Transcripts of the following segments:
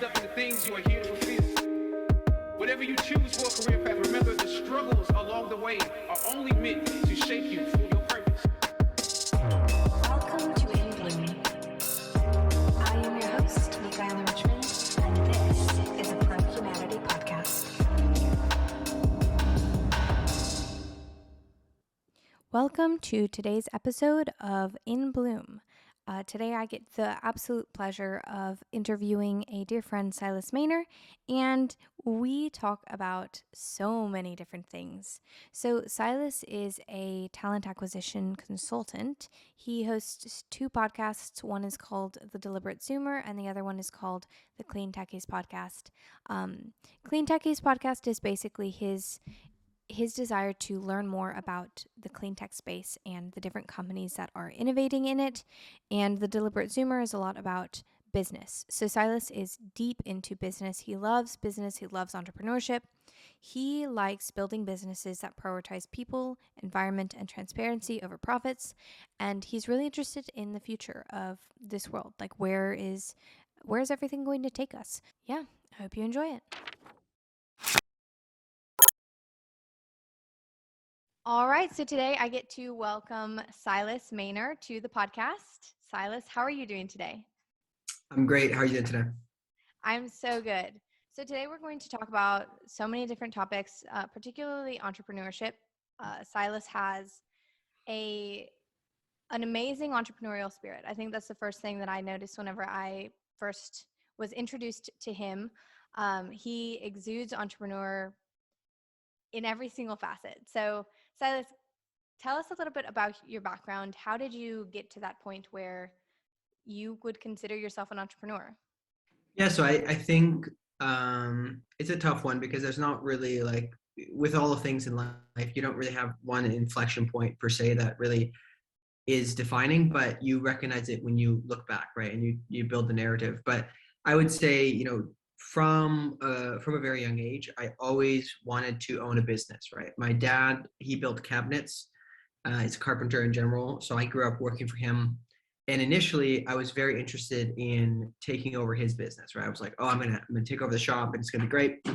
wrapped up in the things you are here to fulfill. Whatever you choose for a career path, remember the struggles along the way are only meant to shape you for your purpose. Welcome to In Bloom. I am your host, Michaela Richmond, and this is a Pro-Humanity podcast. Welcome to today's episode of In Bloom. Today I get the absolute pleasure of interviewing a dear friend, Silas Mahner, and we talk about so many different things. So Silas is a talent acquisition consultant. He hosts two podcasts. One is called The Deliberate Zoomer, and the other one is called the Clean Techies Podcast. Clean Techies Podcast is basically his desire to learn more about the clean tech space and the different companies that are innovating in it. And the Deliberate Zoomer is a lot about business. So Silas is deep into business. He loves business. He loves entrepreneurship. He likes building businesses that prioritize people, environment, and transparency over profits. And he's really interested in the future of this world. Like, where is everything going to take us? Yeah, I hope you enjoy it. All right, so today I get to welcome Silas Mahner to the podcast. Silas, how are you doing today? I'm great. How are you doing today? I'm so good. So today we're going to talk about so many different topics, particularly entrepreneurship. Silas has an amazing entrepreneurial spirit. I think that's the first thing that I noticed whenever I first was introduced to him. He exudes entrepreneur in every single facet. So Silas, tell us a little bit about your background. How did you get to that point where you would consider yourself an entrepreneur? Yeah, so I think it's a tough one because there's not really, like, with all the things in life, you don't really have one inflection point per se that really is defining, but you recognize it when you look back, right? And you build the narrative. But I would say, from a very young age, I always wanted to own a business, right? My dad, he built cabinets. He's a carpenter in general. So I grew up working for him. And initially I was very interested in taking over his business, right? I was like, oh, I'm gonna take over the shop and it's gonna be great.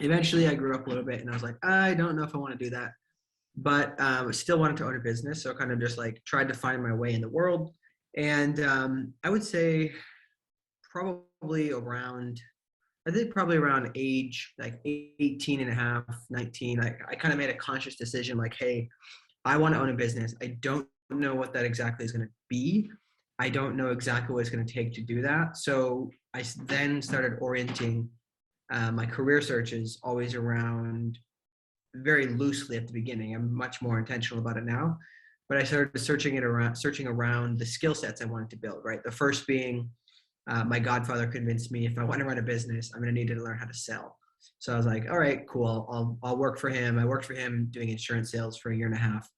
Eventually I grew up a little bit and I was like, I don't know if I want to do that, but still wanted to own a business. So kind of just like tried to find my way in the world. And I would say probably around age like 18 and a half, 19, I kind of made a conscious decision like, hey, I want to own a business. I don't know what that exactly is going to be. I don't know exactly what it's going to take to do that. So I then started orienting my career searches always around, very loosely at the beginning. I'm much more intentional about it now. But I started searching around the skill sets I wanted to build, right? The first being, my godfather convinced me if I want to run a business, I'm going to need to learn how to sell. So I was like, all right, cool. I'll work for him. I worked for him doing insurance sales for a year and a half.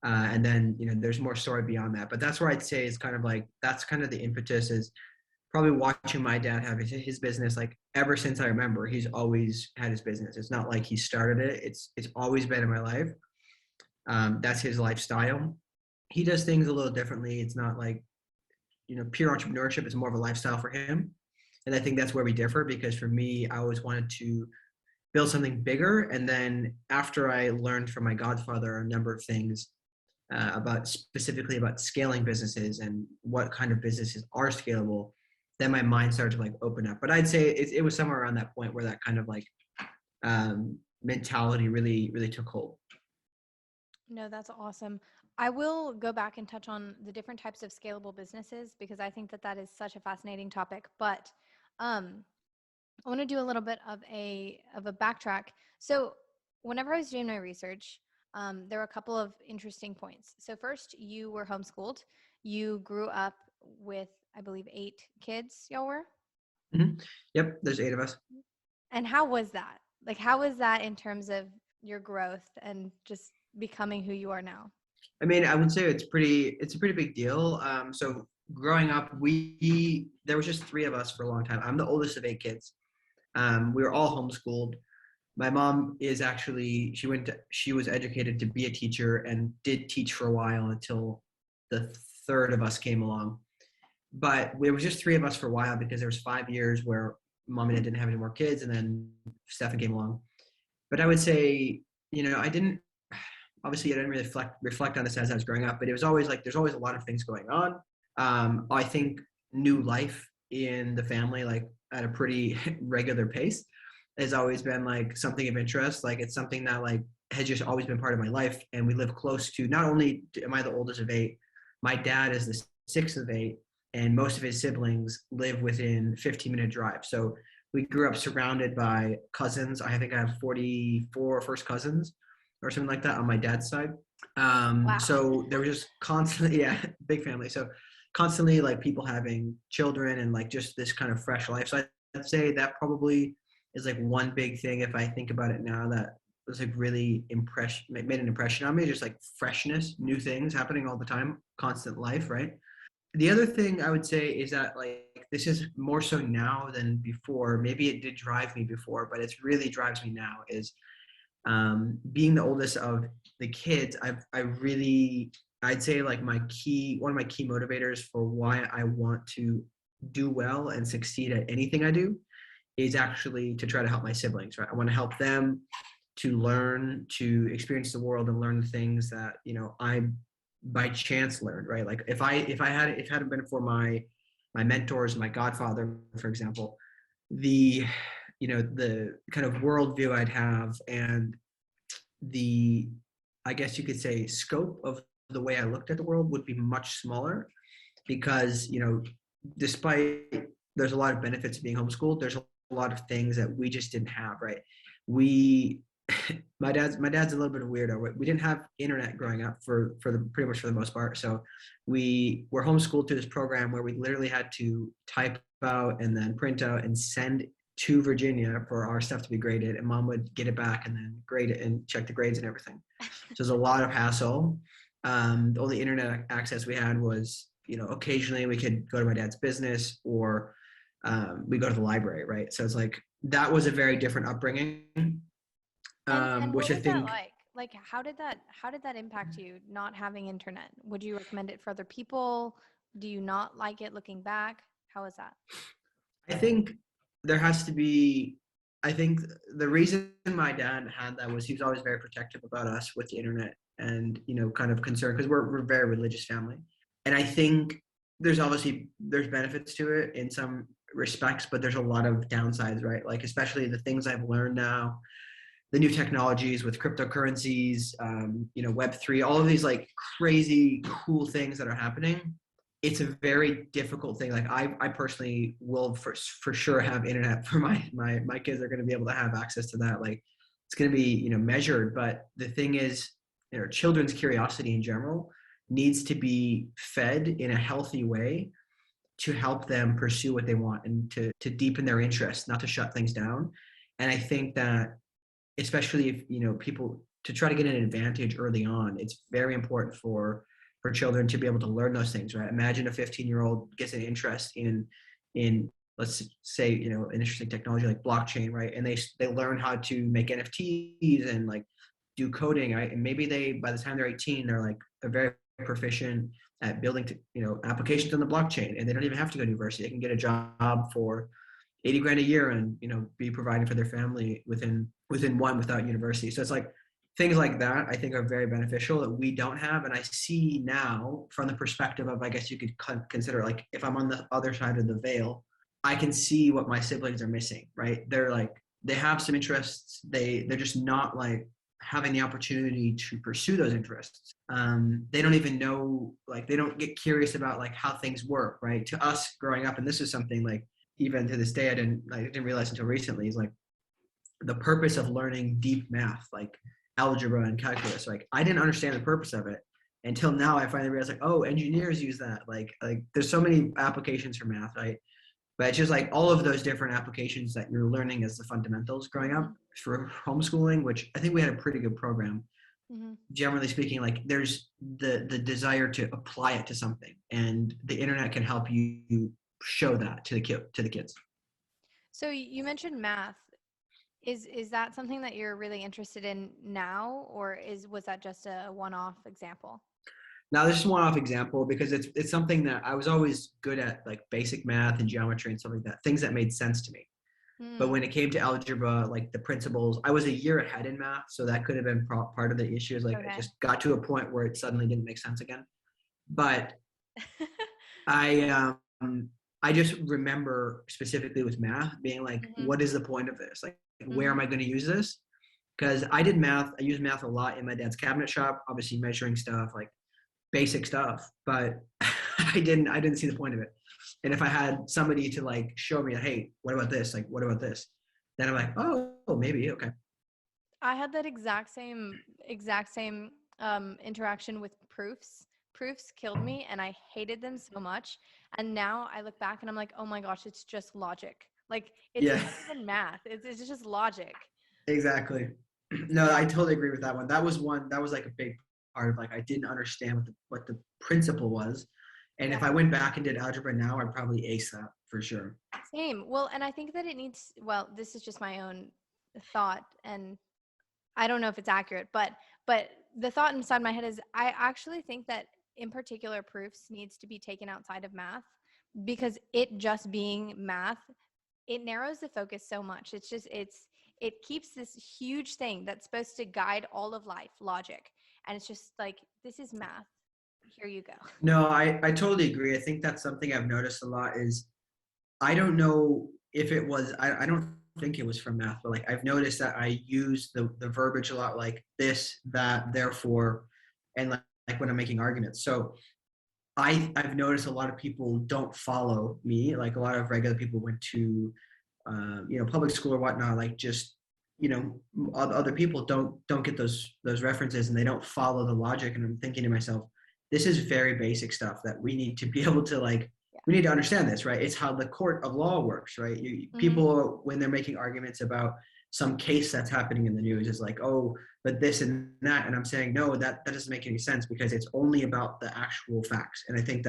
And then, there's more story beyond that. But that's where I'd say is kind of like, that's kind of the impetus, is probably watching my dad have his business. Like, ever since I remember, he's always had his business. It's not like he started it. It's always been in my life. That's his lifestyle. He does things a little differently. It's not like, pure entrepreneurship is more of a lifestyle for him. And I think that's where we differ, because for me, I always wanted to build something bigger. And then after I learned from my godfather a number of things specifically about scaling businesses and what kind of businesses are scalable, then my mind started to like open up. But I'd say it was somewhere around that point where that kind of like mentality really, really took hold. No, that's awesome. I will go back and touch on the different types of scalable businesses because I think that is such a fascinating topic. But I want to do a little bit of a backtrack. So whenever I was doing my research, there were a couple of interesting points. So first, you were homeschooled. You grew up with, I believe, 8 kids. Y'all were? Mm-hmm. Yep, there's 8 of us. And how was that? Like, how was that in terms of your growth and just becoming who you are now? I mean, I would say it's a pretty big deal. So growing up, there was just 3 of us for a long time. I'm the oldest of 8 kids. We were all homeschooled. My mom is actually, she was educated to be a teacher and did teach for a while until the 3rd of us came along. But there was just 3 of us for a while because there was 5 years where mom and dad didn't have any more kids, and then Stefan came along. But I would say, I didn't really reflect on this as I was growing up, but it was always like, there's always a lot of things going on. I think new life in the family, like at a pretty regular pace, has always been like something of interest. Like it's something that like has just always been part of my life. And we live close to, not only am I the oldest of 8, my dad is the 6th of 8, and most of his siblings live within 15-minute drive. So we grew up surrounded by cousins. I think I have 44 first cousins or something like that on my dad's side. Wow. So there was just constantly, yeah, big family. So constantly like people having children and like just this kind of fresh life. So I'd say that probably is like one big thing, if I think about it now, that was like really made an impression on me. Just like freshness, new things happening all the time, constant life, right? The other thing I would say is that like this is more so now than before. Maybe it did drive me before, but it's really drives me now, is being the oldest of the kids. I'd say like one of my key motivators for why I want to do well and succeed at anything I do is actually to try to help my siblings, right? I want to help them to learn, to experience the world and learn the things that, I by chance learned, right? Like if it hadn't been for my mentors, my godfather, for example, the kind of worldview I'd have and the, I guess you could say, scope of the way I looked at the world would be much smaller, because, despite there's a lot of benefits of being homeschooled, there's a lot of things that we just didn't have, right? My dad's a little bit of a weirdo. We didn't have internet growing up pretty much for the most part. So we were homeschooled through this program where we literally had to type out and then print out and send to Virginia for our stuff to be graded, and mom would get it back and then grade it and check the grades and everything. So there's a lot of hassle. The only internet access we had was, occasionally we could go to my dad's business, or we go to the library, right? So it's like, that was a very different upbringing. And Which what I was think, that like? Like, how did that impact you, not having internet? Would you recommend it for other people? Do you not like it looking back? How was that? I think there has to be, I think the reason my dad had that was he was always very protective about us with the internet, and, kind of concerned, because we're a very religious family. And I think there's benefits to it in some respects, but there's a lot of downsides, right? Like, especially the things I've learned now, the new technologies with cryptocurrencies, Web3, all of these like crazy cool things that are happening. It's a very difficult thing. Like I personally will for sure have internet for my kids. Are going to be able to have access to that. Like it's going to be, measured. But the thing is, children's curiosity in general needs to be fed in a healthy way to help them pursue what they want and to deepen their interest, not to shut things down. And I think that, especially if, people, to try to get an advantage early on, it's very important for children to be able to learn those things, right? Imagine a 15-year-old gets an interest in let's say, an interesting technology like blockchain, right? And they learn how to make NFTs and like do coding, right? And maybe by the time they're 18, they're like a very proficient at building applications on the blockchain, and they don't even have to go to university. They can get a job for $80,000 a year and be providing for their family within without university. So it's like things like that I think are very beneficial that we don't have. And I see now from the perspective of, I guess you could consider, like, if I'm on the other side of the veil, I can see what my siblings are missing, right? They're like, they have some interests. They're just not like having the opportunity to pursue those interests. They don't even know, like, they don't get curious about like how things work, right? To us growing up, and this is something like, even to this day, I didn't realize until recently, is like the purpose of learning deep math, like algebra and calculus. Like I didn't understand the purpose of it until now. I finally realized, like, oh, engineers use that. Like there's so many applications for math, right? But it's just like all of those different applications that you're learning as the fundamentals growing up for homeschooling, which I think we had a pretty good program. Mm-hmm. Generally speaking, like there's the desire to apply it to something, and the internet can help you show that to the kids. So you mentioned math. Is that something that you're really interested in now, or was that just a one-off example? Now, this is a one-off example because it's something that I was always good at, like basic math and geometry and stuff like that, things that made sense to me. But when it came to algebra, like the principles, I was a year ahead in math, so that could have been part of the issue. Is like I Okay. just got to a point where it suddenly didn't make sense again. But I I just remember specifically with math being like, what is the point of this? Like, where am I going to use this? Because I did math, I used math a lot in my dad's cabinet shop, obviously measuring stuff, like basic stuff, but I didn't see the point of it. And if I had somebody to like show me, hey, what about this? Like, what about this? Then I'm like, oh, maybe, okay. I had that exact same interaction with proofs. Proofs killed me, and I hated them so much. And now I look back and I'm like, oh my gosh, it's just logic. Like it's Yeah, not even math. It's just logic. exactly. No, I totally agree with that one. That was like a big part of like, I didn't understand what the principle was. And if I went back and did algebra now, I'd probably ace that for sure. Same. Well, and I think that it needs, well, this is just my own thought, and I don't know if it's accurate, but the thought inside my head is I actually think that in particular proofs needs to be taken outside of math, because it just being math, it narrows the focus so much. It keeps this huge thing that's supposed to guide all of life, logic. And it's just like, this is math. Here you go. No, I totally agree. I think that's something I've noticed a lot is I don't know if it was, I don't think it was from math, but like I've noticed that I use the verbiage a lot, like this, that, therefore, and like when I'm making arguments. So I've noticed a lot of people don't follow me. Like a lot of regular people went to, public school or whatnot, like just, other people don't get those references and they don't follow the logic. And I'm thinking to myself, this is very basic stuff that we need to be able to like, we need to understand this, right? It's how the court of law works, right? People, when they're making arguments about some case that's happening in the news, is like, oh, but this and that. And I'm saying, no, that doesn't make any sense because it's only about the actual facts. And I think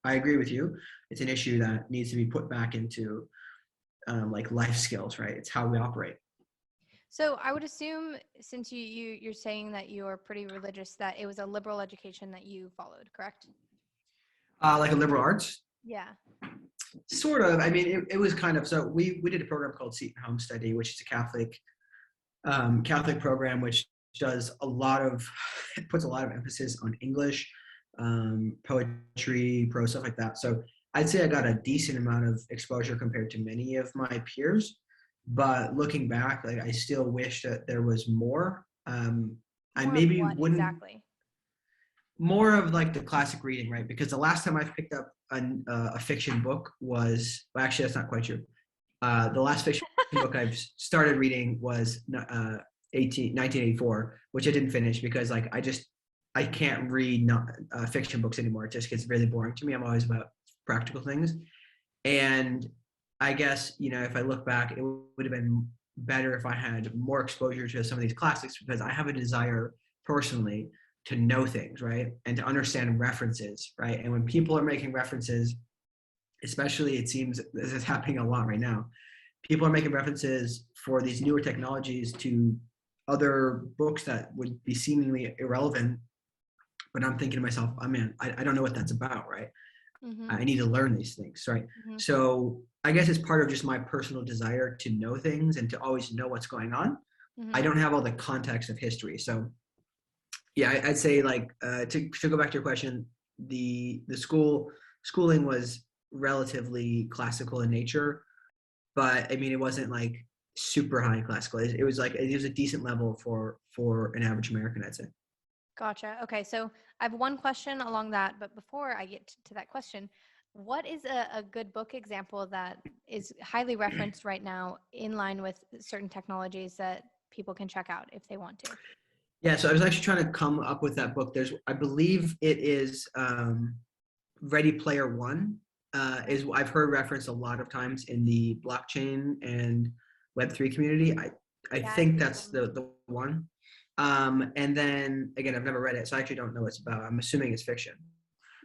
I agree with you. It's an issue that needs to be put back into like life skills, right? It's how we operate. So I would assume, since you're saying that you're pretty religious, that it was a liberal education that you followed, correct? Like a liberal arts? Yeah. Sort of. I mean, it was kind of, so we did a program called Seton Home Study, which is a Catholic program, which does puts a lot of emphasis on English, poetry, prose, stuff like that. So I'd say I got a decent amount of exposure compared to many of my peers. But looking back, like I still wish that there was more. I maybe wouldn't exactly. more of like the classic reading, right? Because the last time I picked up a fiction book was, well, actually that's not quite true. The last fiction book I've started reading was 1984, which I didn't finish because like I can't read fiction books anymore. It just gets really boring to me. I'm always about practical things. And I guess, if I look back, it would have been better if I had more exposure to some of these classics because I have a desire personally to know things, right? And to understand references, right? And when people are making references, especially it seems this is happening a lot right now, people are making references for these newer technologies to other books that would be seemingly irrelevant. But I'm thinking to myself, oh man, I don't know what that's about, right? I need to learn these things, right? So I guess it's part of just my personal desire to know things and to always know what's going on. I don't have all the context of history. So yeah, I'd say like to go back to your question, the schooling was relatively classical in nature, but I mean it wasn't like super high classical. It was a decent level for an average American, I'd say. Gotcha. Okay, so I have one question along that, but before I get to that question, what is a good book example that is highly referenced right now in line with certain technologies that people can check out if they want to? Yeah, so I was actually trying to come up with that book. I believe it is Ready Player One. I've heard referenced a lot of times in the blockchain and Web3 community. I think that's the one. And then again, I've never read it, so I actually don't know what it's about. I'm assuming it's fiction.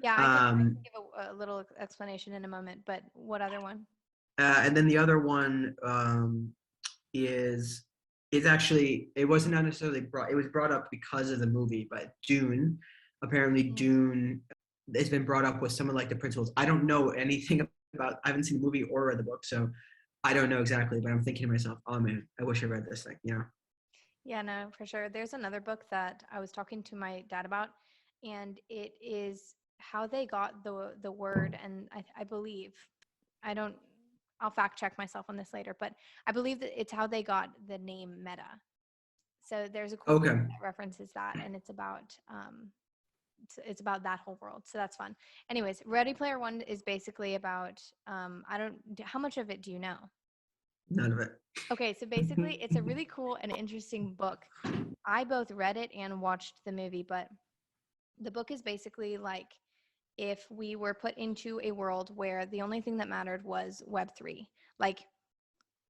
Yeah, I can give a little explanation in a moment, but what other one? And then the other one is actually, it wasn't necessarily it was brought up because of the movie, but Dune. Apparently Dune has been brought up with some of like the principles. I don't know anything about, I haven't seen the movie or read the book, so I don't know exactly, but I'm thinking to myself, oh man, I wish I read this thing, you know? Yeah, no, for sure. There's another book that I was talking to my dad about, and it is how they got the word. And I believe, I don't, I'll fact check myself on this later, but I believe that it's how they got the name Meta. So there's a cool book Okay. that references that, and it's about that whole world. So that's fun. Anyways, Ready Player One is basically about I don't, how much of it do you know? None of it. Okay, so basically, it's a really cool and interesting book. I both read it and watched the movie, but the book is basically like if we were put into a world where the only thing that mattered was Web3. Like,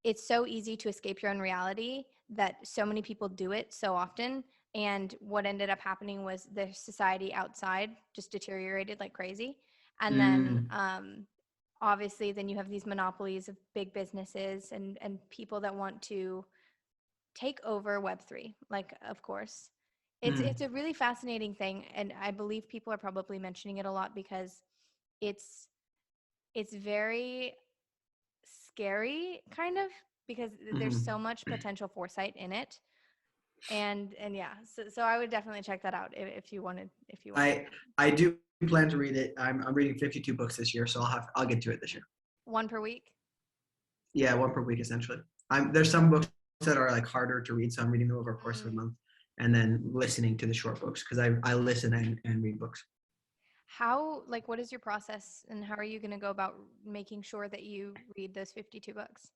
it's so easy to escape your own reality that so many people do it so often. And what ended up happening was the society outside just deteriorated like crazy. And then Mm, obviously, then you have these monopolies of big businesses and people that want to take over Web3, like, of course. It's mm, a really fascinating thing, and I believe people are probably mentioning it a lot because it's it's very scary, kind of, because there's mm. so much potential foresight in it. And yeah, so I would definitely check that out if you wanted, if you wanted. I do plan to read it. I'm reading 52 books this year, so I'll get to it this year. One per week. Yeah, one per week essentially. There's some books that are like harder to read, so I'm reading them over a course of a Mm. month, and then listening to the short books because I listen and read books. How, like, what is your process, and how are you going to go about making sure that you read those 52 books?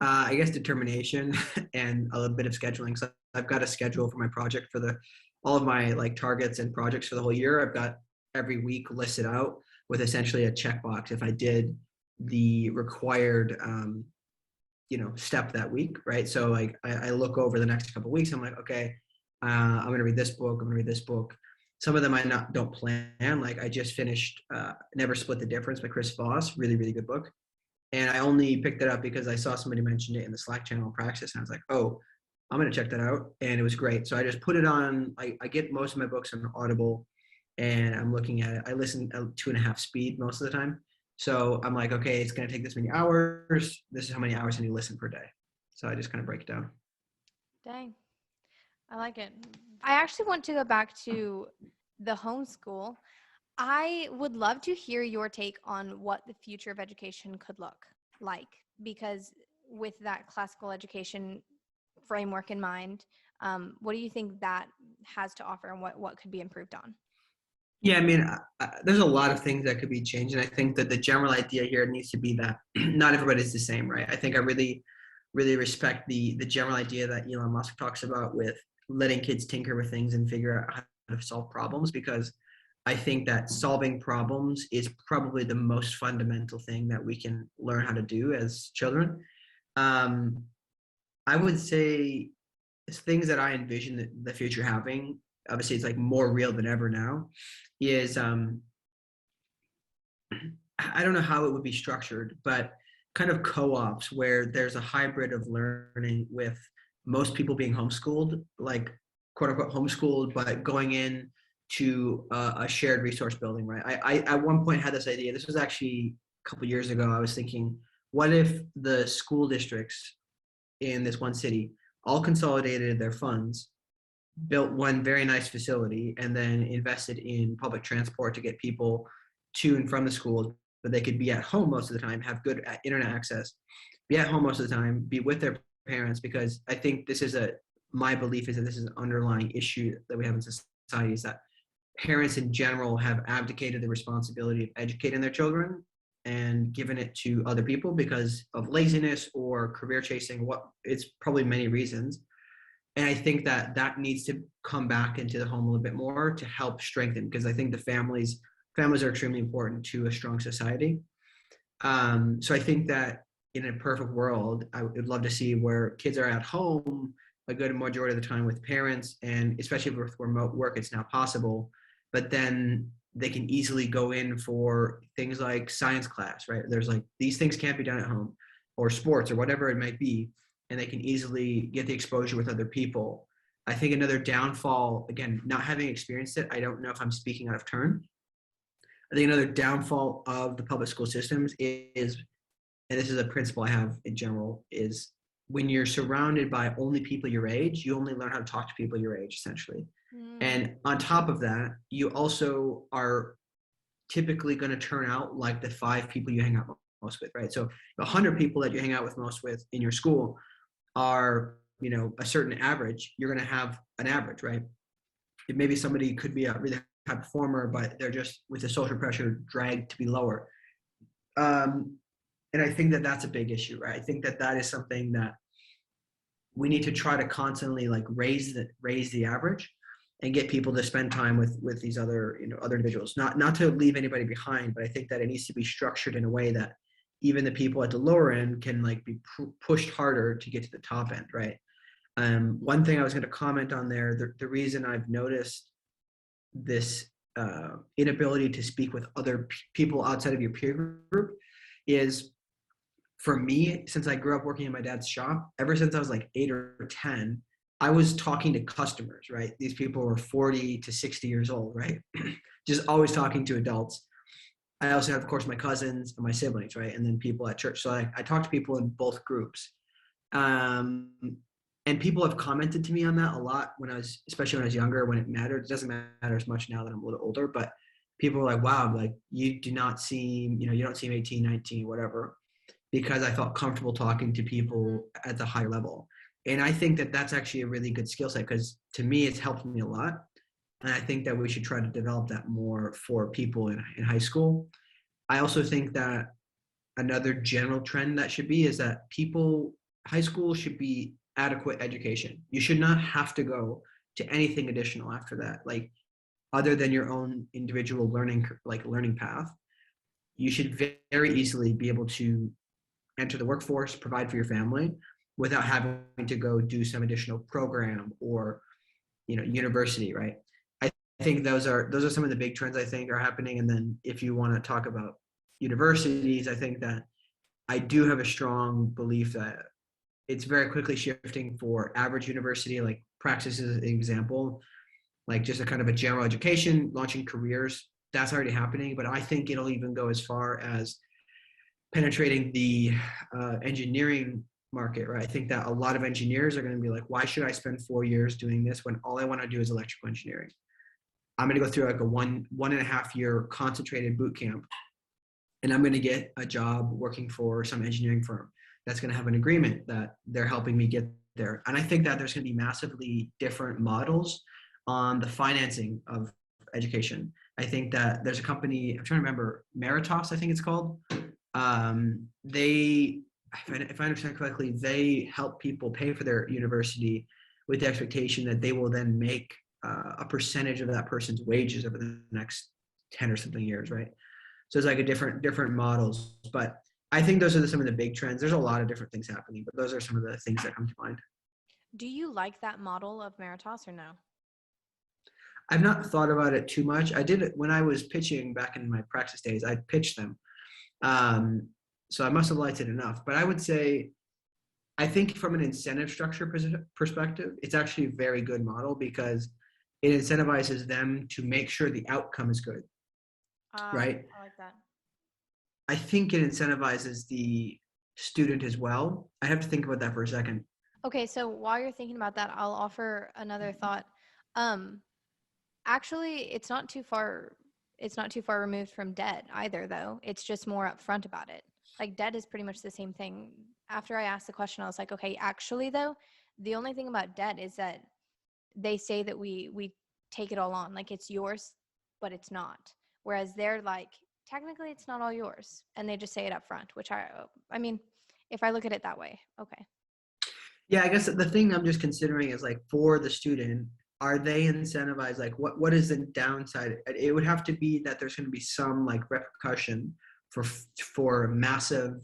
I guess determination and a little bit of scheduling. So I've got a schedule for my project for all of my like targets and projects for the whole year. I've got every week listed out with essentially a checkbox if I did the required step that week, right? So like I look over the next couple of weeks. I'm like, okay, I'm gonna read this book. I'm gonna read this book. Some of them I don't plan. Like I just finished Never Split the Difference by Chris Voss. Really, really good book. And I only picked it up because I saw somebody mention it in the Slack channel Praxis. And I was like, oh, I'm going to check that out. And it was great. So I just put it on. I get most of my books on Audible and I'm looking at it. I listen at 2.5 speed most of the time. So I'm like, okay, it's going to take this many hours. This is how many hours I need to listen per day. So I just kind of break it down. Dang, I like it. I actually want to go back to the homeschool. I would love to hear your take on what the future of education could look like, because with that classical education framework in mind, what do you think that has to offer, and what could be improved on? Yeah, I mean, there's a lot of things that could be changed. And I think that the general idea here needs to be that not everybody's the same, right? I think I really, really respect the general idea that Elon Musk talks about with letting kids tinker with things and figure out how to solve problems, because I think that solving problems is probably the most fundamental thing that we can learn how to do as children. Um, I would say things that I envision the future having, obviously it's like more real than ever now, is I don't know how it would be structured, but kind of co-ops where there's a hybrid of learning with most people being homeschooled, like quote unquote homeschooled, but going in to a shared resource building, right? I at one point had this idea. This was actually a couple years ago. I was thinking, what if the school districts in this one city all consolidated their funds, built one very nice facility, and then invested in public transport to get people to and from the schools, but they could be at home most of the time, have good internet access, be at home most of the time, be with their parents, because I think my belief is that this is an underlying issue that we have in society, is that parents in general have abdicated the responsibility of educating their children and given it to other people because of laziness or career chasing. It's probably many reasons. And I think that needs to come back into the home a little bit more to help strengthen, because I think the families are extremely important to a strong society. So I think that in a perfect world, I would love to see where kids are at home a good majority of the time with parents, and especially with remote work, it's now possible. But then they can easily go in for things like science class, right? There's like these things can't be done at home, or sports, or whatever it might be, and they can easily get the exposure with other people. I think another downfall, again, not having experienced it, I don't know if I'm speaking out of turn. I think another downfall of the public school systems is and this is a principle I have in general, is when you're surrounded by only people your age, you only learn how to talk to people your age, essentially. And on top of that, you also are typically going to turn out like the 5 people you hang out most with, right? So 100 people that you hang out with most with in your school are, a certain average. You're going to have an average, right? Maybe somebody could be a really high performer, but they're just, with the social pressure, dragged to be lower. And I think that that's a big issue, right? I think that that is something that we need to try to constantly like raise the average and get people to spend time with these other other individuals. Not to leave anybody behind, but I think that it needs to be structured in a way that even the people at the lower end can like be pushed harder to get to the top end, right? One thing I was going to comment on there, the reason I've noticed this inability to speak with other people outside of your peer group is, for me, since I grew up working in my dad's shop, ever since I was like 8 or 10, I was talking to customers, right? These people were 40 to 60 years old, right? Just always talking to adults. I also have, of course, my cousins and my siblings, right? And then people at church. So I talk to people in both groups. And people have commented to me on that a lot especially when I was younger, when it mattered. It doesn't matter as much now that I'm a little older, but people were like, wow, like you do not seem, you don't seem 18, 19, whatever, because I felt comfortable talking to people at the higher level. And I think that that's actually a really good skill set, because to me, it's helped me a lot. And I think that we should try to develop that more for people in high school. I also think that another general trend that should be is that high school should be adequate education. You should not have to go to anything additional after that, like other than your own individual learning path. You should very easily be able to enter the workforce, provide for your family, without having to go do some additional program or university, right? I think those are some of the big trends I think are happening. And then if you want to talk about universities, I think that I do have a strong belief that it's very quickly shifting for average university, like Praxis is an example, like just a kind of a general education, launching careers. That's already happening, but I think it'll even go as far as penetrating the engineering market, right? I think that a lot of engineers are going to be like, why should I spend 4 years doing this when all I want to do is electrical engineering? I'm going to go through like a 1.5 year concentrated boot camp, and I'm going to get a job working for some engineering firm that's going to have an agreement that they're helping me get there. And I think that there's going to be massively different models on the financing of education. I think that there's a company, I'm trying to remember, Meritos, I think it's called. They, if I understand correctly, they help people pay for their university with the expectation that they will then make a percentage of that person's wages over the next 10 or something years, right? So it's like a different models. But I think those are some of the big trends. There's a lot of different things happening, but those are some of the things that come to mind. Do you like that model of Meritos or no? I've not thought about it too much. I did it when I was pitching back in my Praxis days. I pitched them. So I must have liked it enough. But I would say, I think from an incentive structure perspective, it's actually a very good model, because it incentivizes them to make sure the outcome is good, right? I like that. I think it incentivizes the student as well. I have to think about that for a second. Okay, so while you're thinking about that, I'll offer another thought. Actually, it's not too far removed from debt either, though. It's just more upfront about it. Like, debt is pretty much the same thing. After I asked the question, I was like, okay, actually though, the only thing about debt is that they say that we take it all on, like it's yours, but it's not. Whereas they're like, technically it's not all yours, and they just say it up front, which I mean, if I look at it that way, okay. Yeah, I guess the thing I'm just considering is, like, for the student, are they incentivized? Like, what is the downside? It would have to be that there's going to be some like repercussion for massive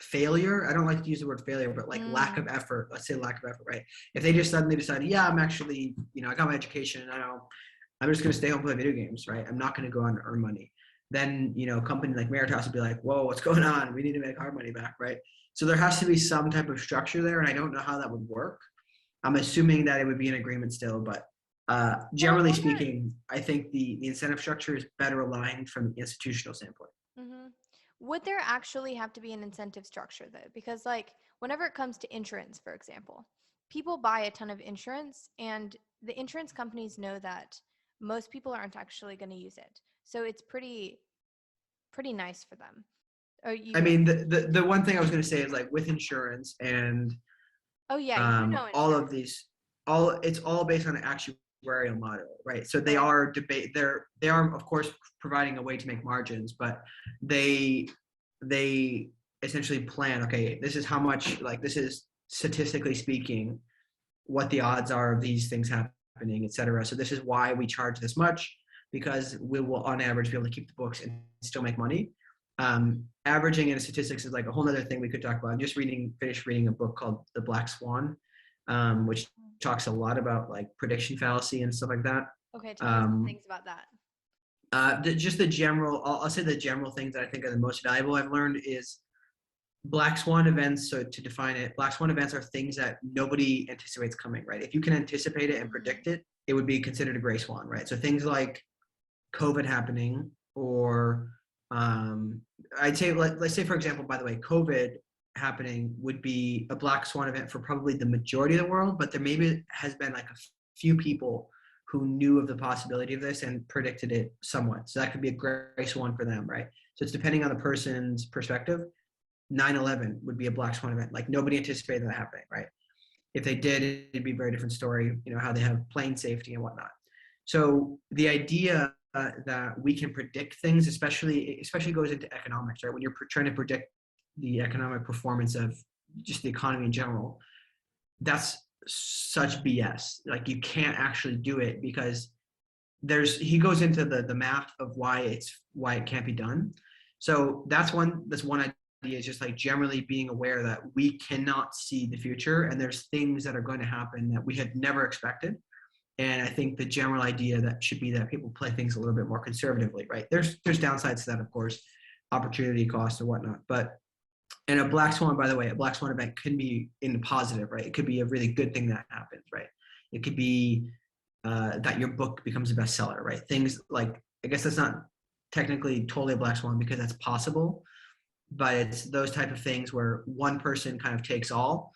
failure. I don't like to use the word failure, but like lack of effort. Let's say lack of effort, right? If they just suddenly decide, yeah, I'm actually, I got my education, I'm just going to stay home and play video games, right? I'm not going to go on and earn money. Then, a company like Meritos would be like, whoa, what's going on? We need to make our money back, right? So there has to be some type of structure there, and I don't know how that would work. I'm assuming that it would be an agreement still, but generally speaking, I think the incentive structure is better aligned from the institutional standpoint. Mm-hmm. Would there actually have to be an incentive structure though? Because like whenever it comes to insurance, for example, people buy a ton of insurance and the insurance companies know that most people aren't actually going to use it. So it's pretty nice for them. Or you I think, mean, the one thing I was going to say is like with insurance and oh yeah, you know all insurance. of these, it's all based on an actuarial model, right? So they Right. are they are of course providing a way to make margins, but they they essentially plan, okay, this is how much, like this is statistically speaking what the odds are of these things happening, et cetera. So this is why we charge this much, because we will on average be able to keep the books and still make money. Averaging and statistics is like a whole other thing we could talk about. I'm just finished reading a book called The Black Swan, which talks a lot about like prediction fallacy and stuff like that. Okay, tell me some Um, things about that. just the general, I'll say the general things that I think are the most valuable I've learned is Black Swan events. So to define it, Black Swan events are things that nobody anticipates coming, right? If you can anticipate it and predict it, it would be considered a gray swan, right? So things like COVID happening, or I'd say, let's say, for example, by the way, COVID happening would be a black swan event for probably the majority of the world, but there maybe has been like a few people who knew of the possibility of this and predicted it somewhat. So that could be a gray swan for them, right? So it's depending on the person's perspective. 9/11 would be a black swan event. Like nobody anticipated that happening, right? If they did, it'd be a very different story, how they have plane safety and whatnot. So the idea that we can predict things, especially goes into economics, right? When you're trying to predict the economic performance of just the economy in general, that's such BS. Like you can't actually do it because he goes into the math of why it can't be done. So that's one idea, is just like generally being aware that we cannot see the future and there's things that are going to happen that we had never expected. And I think the general idea that should be that people play things a little bit more conservatively, right? There's downsides to that, of course, opportunity costs and whatnot. But and a black swan, by the way, a black swan event could be in the positive, right? It could be a really good thing that happens, right? It could be that your book becomes a bestseller, right? Things like, I guess that's not technically totally a black swan because that's possible, but it's those type of things where one person kind of takes all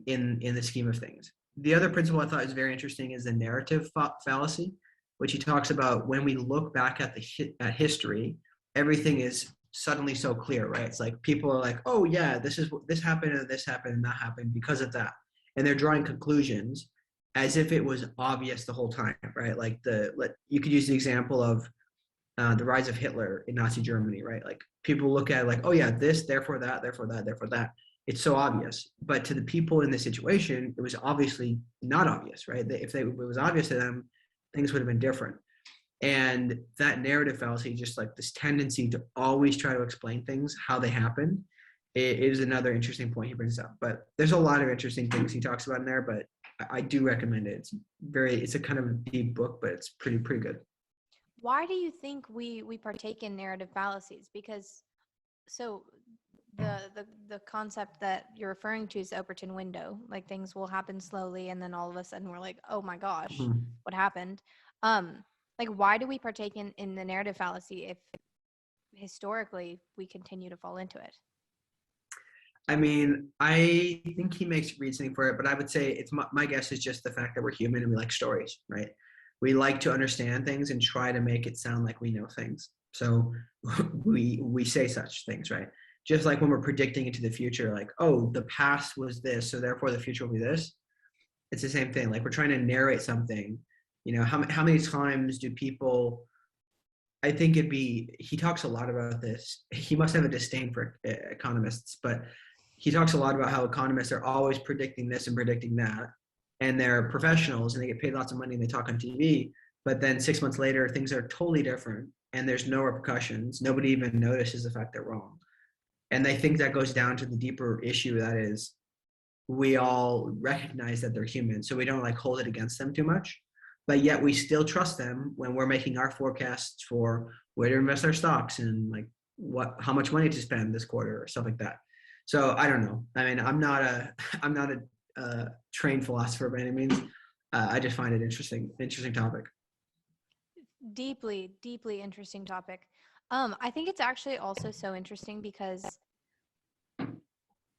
in the scheme of things. The other principle I thought was very interesting is the narrative fallacy, which he talks about when we look back at at history, everything is suddenly so clear, right? It's like people are like, oh yeah, this happened and this happened and that happened because of that, and they're drawing conclusions as if it was obvious the whole time, right? Like you could use the example of the rise of Hitler in Nazi Germany, right? Like people look at it like, oh yeah, this, therefore that, therefore that, therefore that. It's so obvious. But to the people in the situation, it was obviously not obvious, right? If it was obvious to them, things would have been different. And that narrative fallacy, just like this tendency to always try to explain things how they happen, it is another interesting point he brings up. But there's a lot of interesting things he talks about in there, but I do recommend it. It's a kind of a deep book, but it's pretty good. Why do you think we partake in narrative fallacies? Because so the concept that you're referring to is the Overton window. Like things will happen slowly, and then all of a sudden we're like, oh my gosh, Mhm. what happened? Like why do we partake in the narrative fallacy if historically we continue to fall into it? I mean, I think he makes reasoning for it, but I would say it's my guess is just the fact that we're human and we like stories, right? We like to understand things and try to make it sound like we know things. So we say such things, right? Just like when we're predicting into the future, like, oh, the past was this, so therefore the future will be this. It's the same thing. Like we're trying to narrate something. How many times do people? I think he talks a lot about this. He must have a disdain for economists, but he talks a lot about how economists are always predicting this and predicting that. And they're professionals and they get paid lots of money and they talk on TV. But then 6 months later, things are totally different and there's no repercussions. Nobody even notices the fact they're wrong. And I think that goes down to the deeper issue that is we all recognize that they're human. So we don't like hold it against them too much, but yet we still trust them when we're making our forecasts for where to invest our stocks and like how much money to spend this quarter or stuff like that. So I don't know. I mean, I'm not a trained philosopher by any means. I just find it interesting topic. Deeply interesting topic. I think it's actually also so interesting because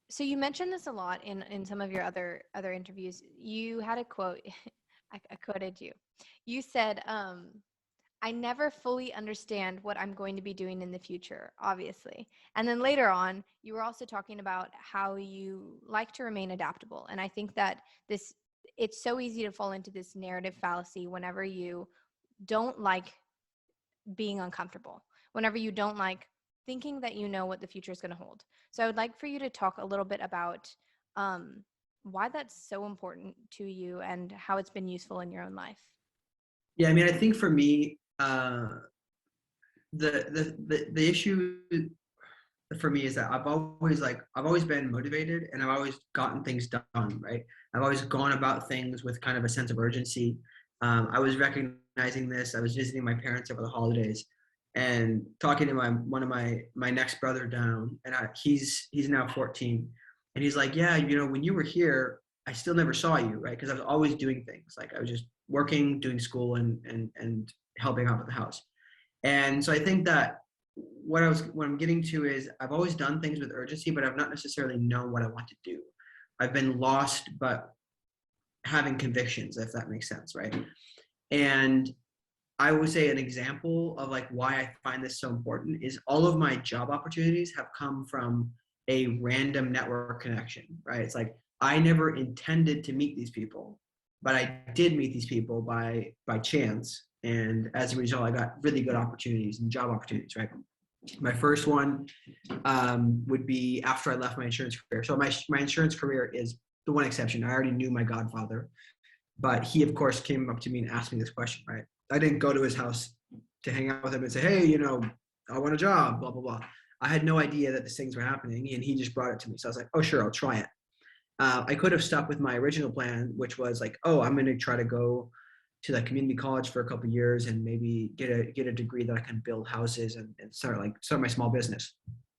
so you mentioned this a lot in some of your other interviews. You had a quote. I quoted you. You said, "I never fully understand what I'm going to be doing in the future." Obviously, and then later on, you were also talking about how you like to remain adaptable. And I think that this it's so easy to fall into this narrative fallacy whenever you don't like being uncomfortable, whenever you don't like thinking that you know what the future is going to hold. So I would like for you to talk a little bit about um, why that's so important to you and how it's been useful in your own life. Yeah, I mean, I think for me, the issue for me is that I've always been motivated, and I've always gotten things done, right? I've always gone about things with kind of a sense of urgency. I was recognizing this. I was visiting my parents over the holidays and talking to one of my next brother down, and he's now 14, and he's like, yeah, when you were here, I still never saw you, right? Because I was always doing things. Like, I was just working, doing school, and helping out with the house. And so I think that what I'm getting to is, I've always done things with urgency, but I've not necessarily known what I want to do. I've been lost, but having convictions, if that makes sense, right? And I would say an example of like why I find this so important is all of my job opportunities have come from a random network connection, right? It's like, I never intended to meet these people, but I did meet these people by chance. And as a result, I got really good opportunities and job opportunities, right? My first one would be after I left my insurance career. So my insurance career is the one exception. I already knew my godfather, but he, of course, came up to me and asked me this question, right? I didn't go to his house to hang out with him and say, hey, I want a job, blah, blah, blah. I had no idea that these things were happening, and he just brought it to me. So I was like, oh, sure, I'll try it. I could have stuck with my original plan, which was like, oh, I'm going to try to go to that community college for a couple of years and maybe get a degree that I can build houses and start my small business.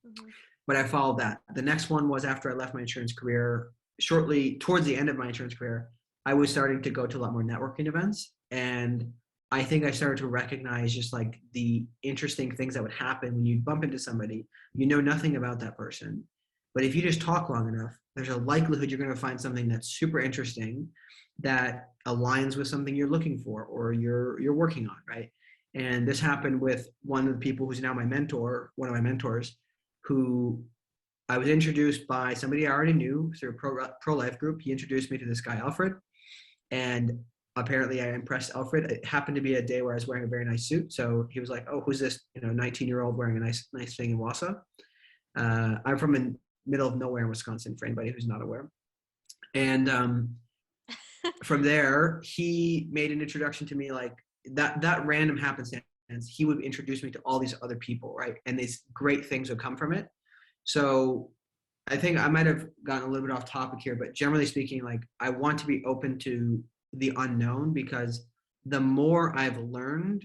Mm-hmm. But I followed that. The next one was after I left my insurance career, shortly towards the end of my insurance career, I was starting to go to a lot more networking events. And I think I started to recognize just like the interesting things that would happen when you bump into somebody, you know nothing about that person. But if you just talk long enough, there's a likelihood you're going to find something that's super interesting that aligns with something you're looking for or you're working on, right? And this happened with one of the people who's now my mentor, one of my mentors, who I was introduced by somebody I already knew through a pro-life group. He introduced me to this guy, Alfred. And apparently I impressed Alfred. It happened to be a day where I was wearing a very nice suit. So he was like, oh, who's this 19-year-old wearing a nice thing in Wausau? I'm from the middle of nowhere in Wisconsin, for anybody who's not aware. And from there, he made an introduction to me, like that random happenstance. He would introduce me to all these other people, right? And these great things would come from it. So I think I might have gotten a little bit off topic here, but generally speaking, like, I want to be open to the unknown, because the more I've learned,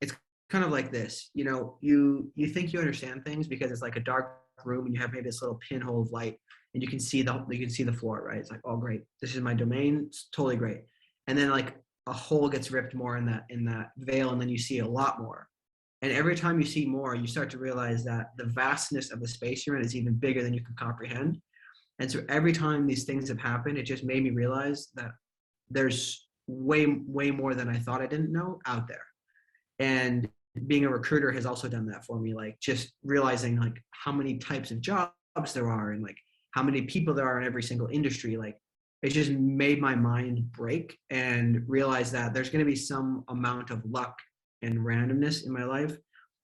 it's kind of like this, you think you understand things because it's like a dark room and you have maybe this little pinhole of light and you can see the floor, right? It's like, oh, great, this is my domain. It's totally great. And then like a hole gets ripped more in that veil, and then you see a lot more. And every time you see more, you start to realize that the vastness of the space you're in is even bigger than you can comprehend. And so every time these things have happened, it just made me realize that there's way, way more than I thought I didn't know out there. And being a recruiter has also done that for me, like just realizing like how many types of jobs there are and like how many people there are in every single industry. Like, it just made my mind break and realize that there's going to be some amount of luck and randomness in my life.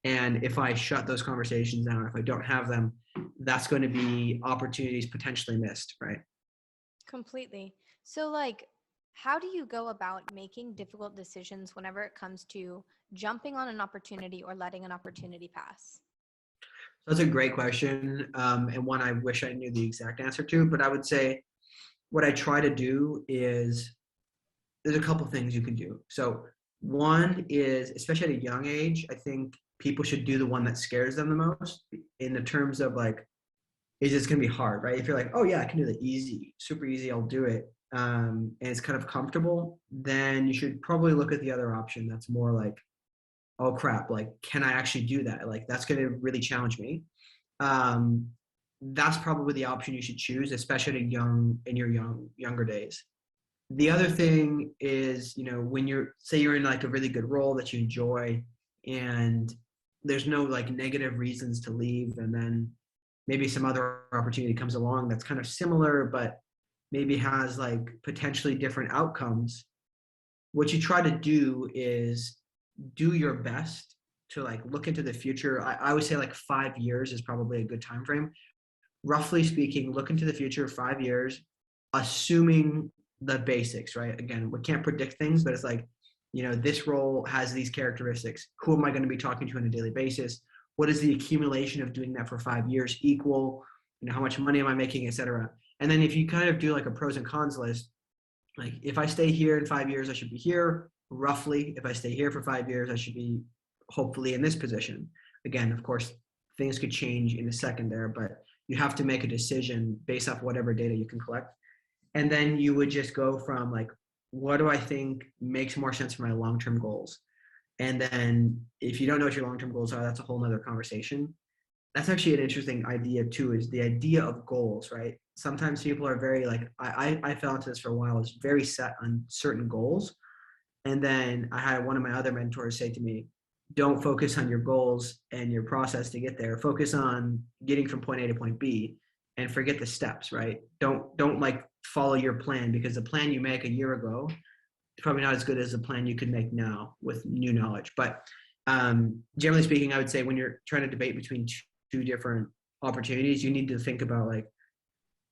And if I shut those conversations down, if I don't have them, that's going to be opportunities potentially missed, right? Completely. So like, how do you go about making difficult decisions whenever it comes to jumping on an opportunity or letting an opportunity pass? That's a great question, and one I wish I knew the exact answer to, but I would say what I try to do is, there's a couple things you can do. So one is, especially at a young age, I think people should do the one that scares them the most, in the terms of like, is this going to be hard, right? If you're like, oh yeah, I can do the easy, super easy, I'll do it, and it's kind of comfortable, then you should probably look at the other option that's more like, oh crap, like, can I actually do that? Like, that's going to really challenge me. That's probably the option you should choose, especially in your younger days. The other thing is, when you're in like a really good role that you enjoy, and there's no like negative reasons to leave, and then maybe some other opportunity comes along that's kind of similar, but maybe has like potentially different outcomes. What you try to do is do your best to like look into the future. I would say like 5 years is probably a good time frame. Roughly speaking, look into the future 5 years, assuming the basics, right? Again, we can't predict things, but it's like, this role has these characteristics. Who am I going to be talking to on a daily basis? What is the accumulation of doing that for 5 years equal? How much money am I making, et cetera? And then if you kind of do like a pros and cons list, like if I stay here in 5 years, I should be here roughly. If I stay here for 5 years, I should be hopefully in this position. Again, of course, things could change in a second there, but you have to make a decision based off whatever data you can collect. And then you would just go from like, what do I think makes more sense for my long-term goals? And then if you don't know what your long-term goals are, that's a whole nother conversation. That's actually an interesting idea too, is the idea of goals, right? Sometimes people are very like, I fell into this for a while, is very set on certain goals. And then I had one of my other mentors say to me, don't focus on your goals and your process to get there. Focus on getting from point A to point B and forget the steps, right? Don't like follow your plan, because the plan you make a year ago is probably not as good as the plan you could make now with new knowledge. But generally speaking, I would say when you're trying to debate between two different opportunities, you need to think about like,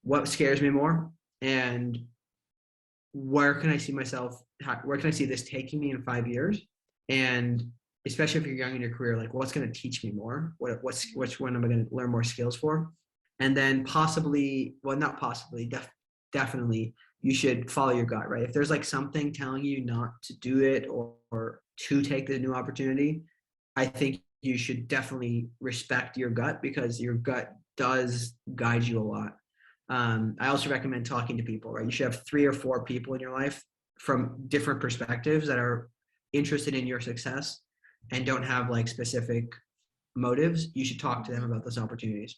what scares me more, and where can I see myself, where can I see this taking me in 5 years? And especially if you're young in your career, like what's going to teach me more? Which one am I going to learn more skills for? And then possibly, well, not possibly, definitely you should follow your gut, right? If there's like something telling you not to do it or to take the new opportunity, I think you should definitely respect your gut, because your gut does guide you a lot. I also recommend talking to people, right? You should have 3 or 4 people in your life from different perspectives that are interested in your success and don't have like specific motives. You should talk to them about those opportunities.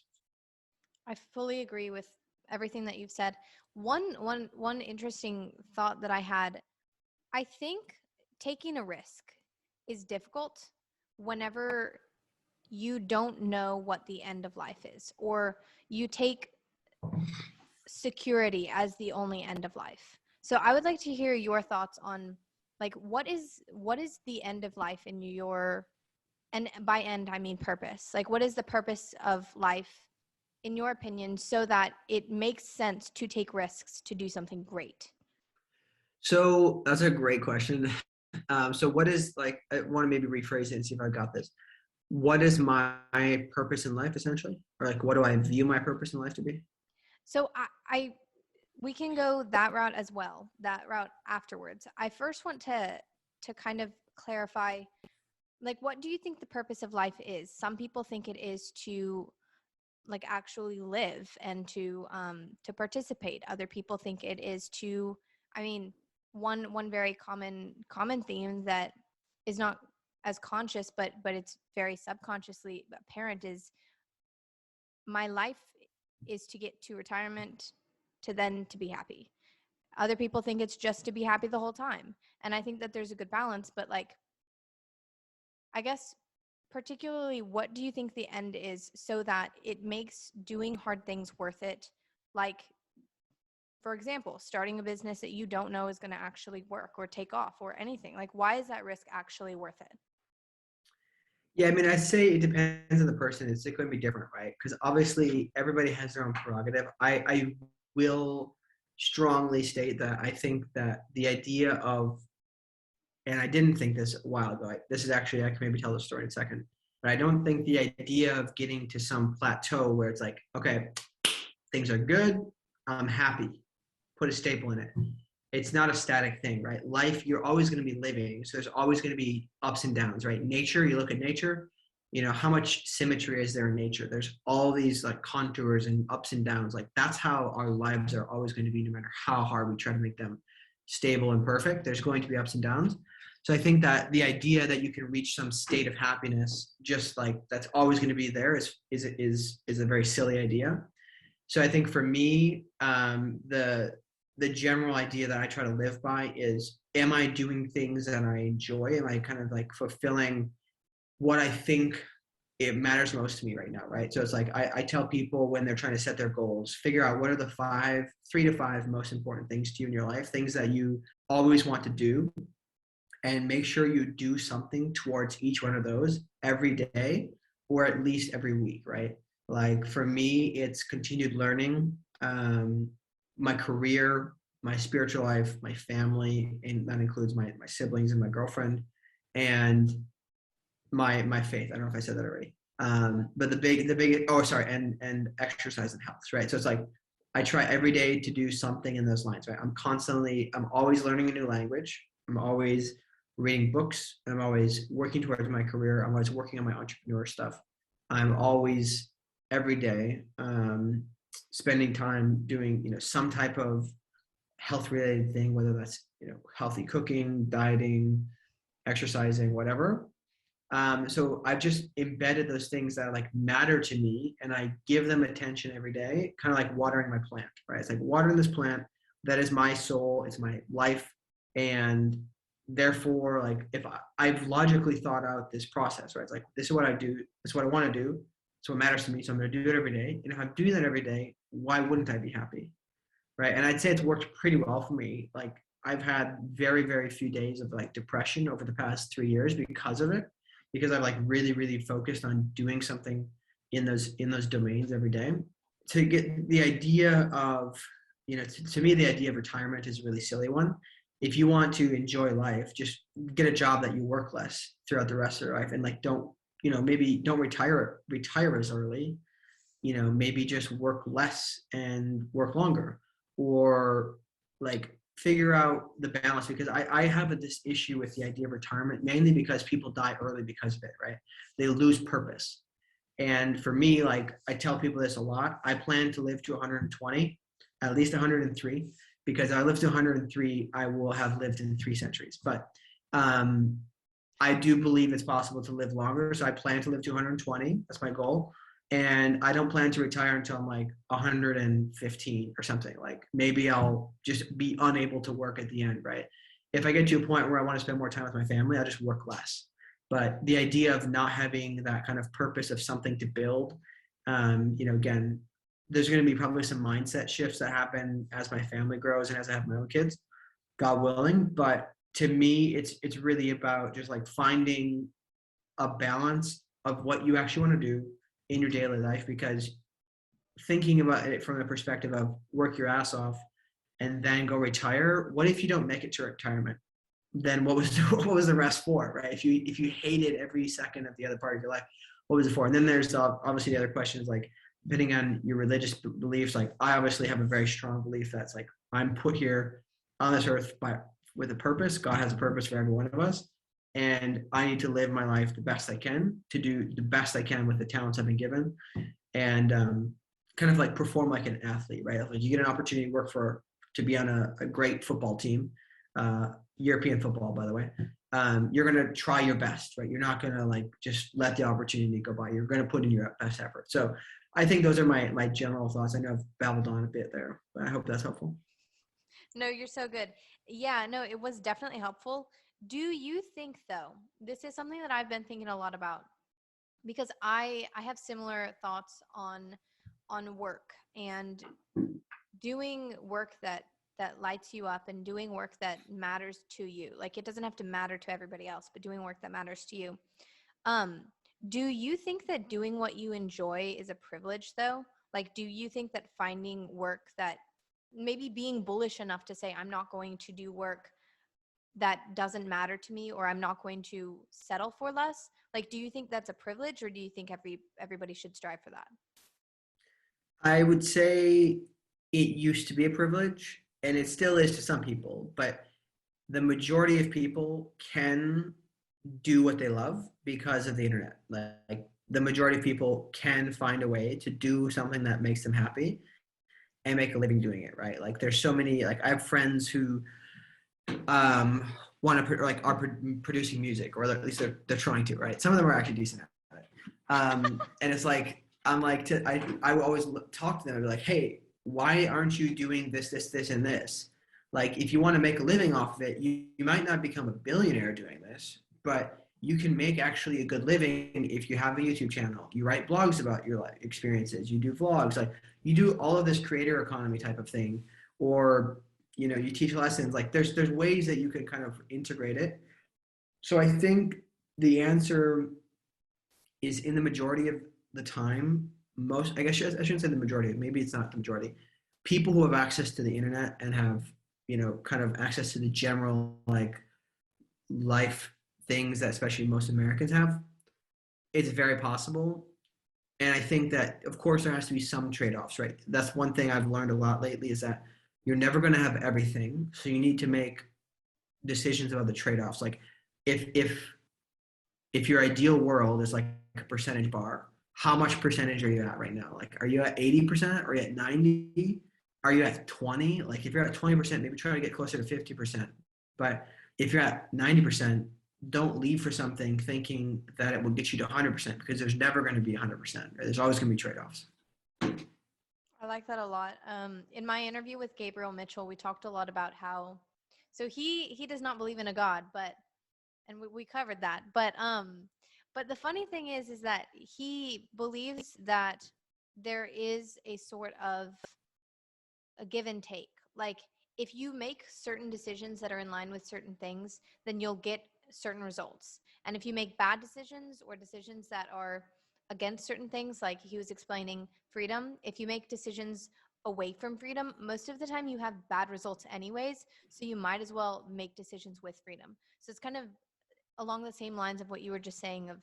I fully agree with everything that you've said. One interesting thought that I had, I think taking a risk is difficult whenever you don't know what the end of life is, or you take security as the only end of life. So I would like to hear your thoughts on like what is the end of life in your, and by end I mean purpose. Like what is the purpose of life in your opinion, so that it makes sense to take risks to do something great? So that's a great question. So what is like, I want to maybe rephrase it and see if I got this. What is my purpose in life essentially? Or like, what do I view my purpose in life to be? So we can go that route as well, that route afterwards. I first want to kind of clarify, like, what do you think the purpose of life is? Some people think it is to like actually live and to participate. Other people think it is to, I mean, one very common theme that is not as conscious, but it's very subconsciously apparent, is my life is to get to retirement, to then to be happy. Other people think it's just to be happy the whole time. And I think that there's a good balance, but like, I guess particularly, what do you think the end is so that it makes doing hard things worth it? Like, for example, starting a business that you don't know is going to actually work or take off or anything. Like, why is that risk actually worth it? Yeah, I mean, I say it depends on the person. It's going to be different, right? Because obviously everybody has their own prerogative. I will strongly state that I think that the idea of, and I didn't think this a while ago, this is actually, I can maybe tell the story in a second, but I don't think the idea of getting to some plateau where it's like, okay, things are good, I'm happy, put a staple in it. It's not a static thing, right? Life, you're always going to be living. So there's always going to be ups and downs, right? Nature, you look at nature, how much symmetry is there in nature? There's all these like contours and ups and downs. Like that's how our lives are always going to be, no matter how hard we try to make them stable and perfect. There's going to be ups and downs. So I think that the idea that you can reach some state of happiness, just like that's always going to be there, is a very silly idea. So I think for me, the general idea that I try to live by is, am I doing things that I enjoy? Am I kind of like fulfilling what I think it matters most to me right now, right? So it's like I tell people when they're trying to set their goals, figure out what are the 3 to 5 most important things to you in your life, things that you always want to do, and make sure you do something towards each one of those every day, or at least every week, right? Like for me, it's continued learning, my career, my spiritual life, my family, and that includes my siblings and my girlfriend, and my faith. I don't know if I said that already. But the big and exercise and health, right? So it's like I try every day to do something in those lines, right? I'm always learning a new language. I'm always reading books. I'm always working towards my career. I'm always working on my entrepreneur stuff. I'm always every day spending time doing some type of health related thing, whether that's healthy cooking, dieting, exercising, whatever. So I've just embedded those things that like matter to me, and I give them attention every day, kind of like watering my plant, right? It's like watering this plant. That is my soul. It's my life. And therefore, like if I've logically thought out this process, right? It's like, this is what I do. This is what I want to do. It's what matters to me. So I'm going to do it every day. And if I'm doing that every day, why wouldn't I be happy? Right. And I'd say it's worked pretty well for me. Like I've had very, very few days of like depression over the past 3 years because of it, because I've like really, really focused on doing something in those domains every day. To get the idea of, to me, the idea of retirement is a really silly one. If you want to enjoy life, just get a job that you work less throughout the rest of your life, and like maybe don't retire as early. Maybe just work less and work longer, or like figure out the balance, because I have this issue with the idea of retirement, mainly because people die early because of it, right? They lose purpose. And for me, like I tell people this a lot, I plan to live to 120, at least 103, because if I live to 103, I will have lived in 3 centuries. But I do believe it's possible to live longer. So I plan to live to 120. That's my goal. And I don't plan to retire until I'm like 115 or something. Like maybe I'll just be unable to work at the end, right? If I get to a point where I want to spend more time with my family, I'll just work less. But the idea of not having that kind of purpose of something to build, again, there's going to be probably some mindset shifts that happen as my family grows and as I have my own kids, God willing. But to me, it's really about just like finding a balance of what you actually want to do in your daily life, because thinking about it from the perspective of work your ass off and then go retire, what if you don't make it to retirement? Then what was the rest for, right? If you hated every second of the other part of your life, what was it for? And then there's obviously the other questions, like depending on your religious beliefs. Like I obviously have a very strong belief that's like I'm put here on this earth with a purpose. God has a purpose for every one of us, and I need to live my life the best I can, to do the best I can with the talents I've been given, and kind of like perform like an athlete, right? Like you get an opportunity to be on a great football team, European football, by the way. You're going to try your best, right? You're not going to like just let the opportunity go by. You're going to put in your best effort. So I think those are my general thoughts. I know I've babbled on a bit there, but I hope that's helpful. No, you're so good. Yeah, no, it was definitely helpful. Do you think, though, this is something that I've been thinking a lot about, because I have similar thoughts on work and doing work that lights you up and doing work that matters to you. Like it doesn't have to matter to everybody else, but doing work that matters to you. Do you think that doing what you enjoy is a privilege, though? Like, do you think that finding work that maybe being bullish enough to say, I'm not going to do work that doesn't matter to me, or I'm not going to settle for less? Like, do you think that's a privilege, or do you think everybody should strive for that? I would say it used to be a privilege, and it still is to some people, but the majority of people can do what they love because of the internet. Like the majority of people can find a way to do something that makes them happy and make a living doing it, right? Like there's so many, like I have friends who want to are producing music, or at least they're trying to, right? Some of them are actually decent at it. And it's like, I will always talk to them and be like, hey, why aren't you doing this, this, this, and this? Like, if you want to make a living off of it, you might not become a billionaire doing this, but you can make actually a good living if you have a YouTube channel. You write blogs about your life experiences. You do vlogs. Like, you do all of this creator economy type of thing, or you teach lessons. Like, there's ways that you can kind of integrate it. So I think the answer is, in the majority of the time, most, I guess I shouldn't say the majority, maybe it's not the majority, people who have access to the internet and have, kind of access to the general, like, life things that especially most Americans have, it's very possible. And I think that, of course, there has to be some trade-offs, right? That's one thing I've learned a lot lately, is that you're never going to have everything. So you need to make decisions about the trade-offs. Like, if your ideal world is like a percentage bar, how much percentage are you at right now? Like, are you at 80%? Are you at 90? Are you at 20? Like, if you're at 20%, maybe try to get closer to 50%. But if you're at 90%, don't leave for something thinking that it will get you to 100%, because there's never going to be 100%. Right? There's always going to be trade-offs. I like that a lot. In my interview with Gabriel Mitchell, we talked a lot about how, so he does not believe in a God, and we covered that. But the funny thing is that he believes that there is a sort of a give and take. Like, if you make certain decisions that are in line with certain things, then you'll get certain results. And if you make bad decisions, or decisions that are against certain things, like he was explaining freedom, if you make decisions away from freedom, most of the time you have bad results anyways. So you might as well make decisions with freedom. So it's kind of along the same lines of what you were just saying, of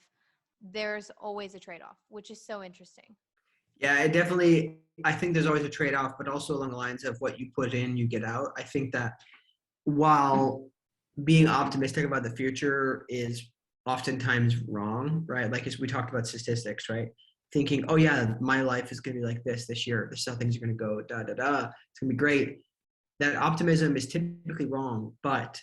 there's always a trade-off, which is so interesting. Yeah, I think there's always a trade-off, but also along the lines of what you put in, you get out. I think that while being optimistic about the future is oftentimes wrong, right? Like, as we talked about statistics, right? Thinking, oh yeah, my life is going to be like this year. This is how things are going to go, da, da, da. It's going to be great. That optimism is typically wrong, but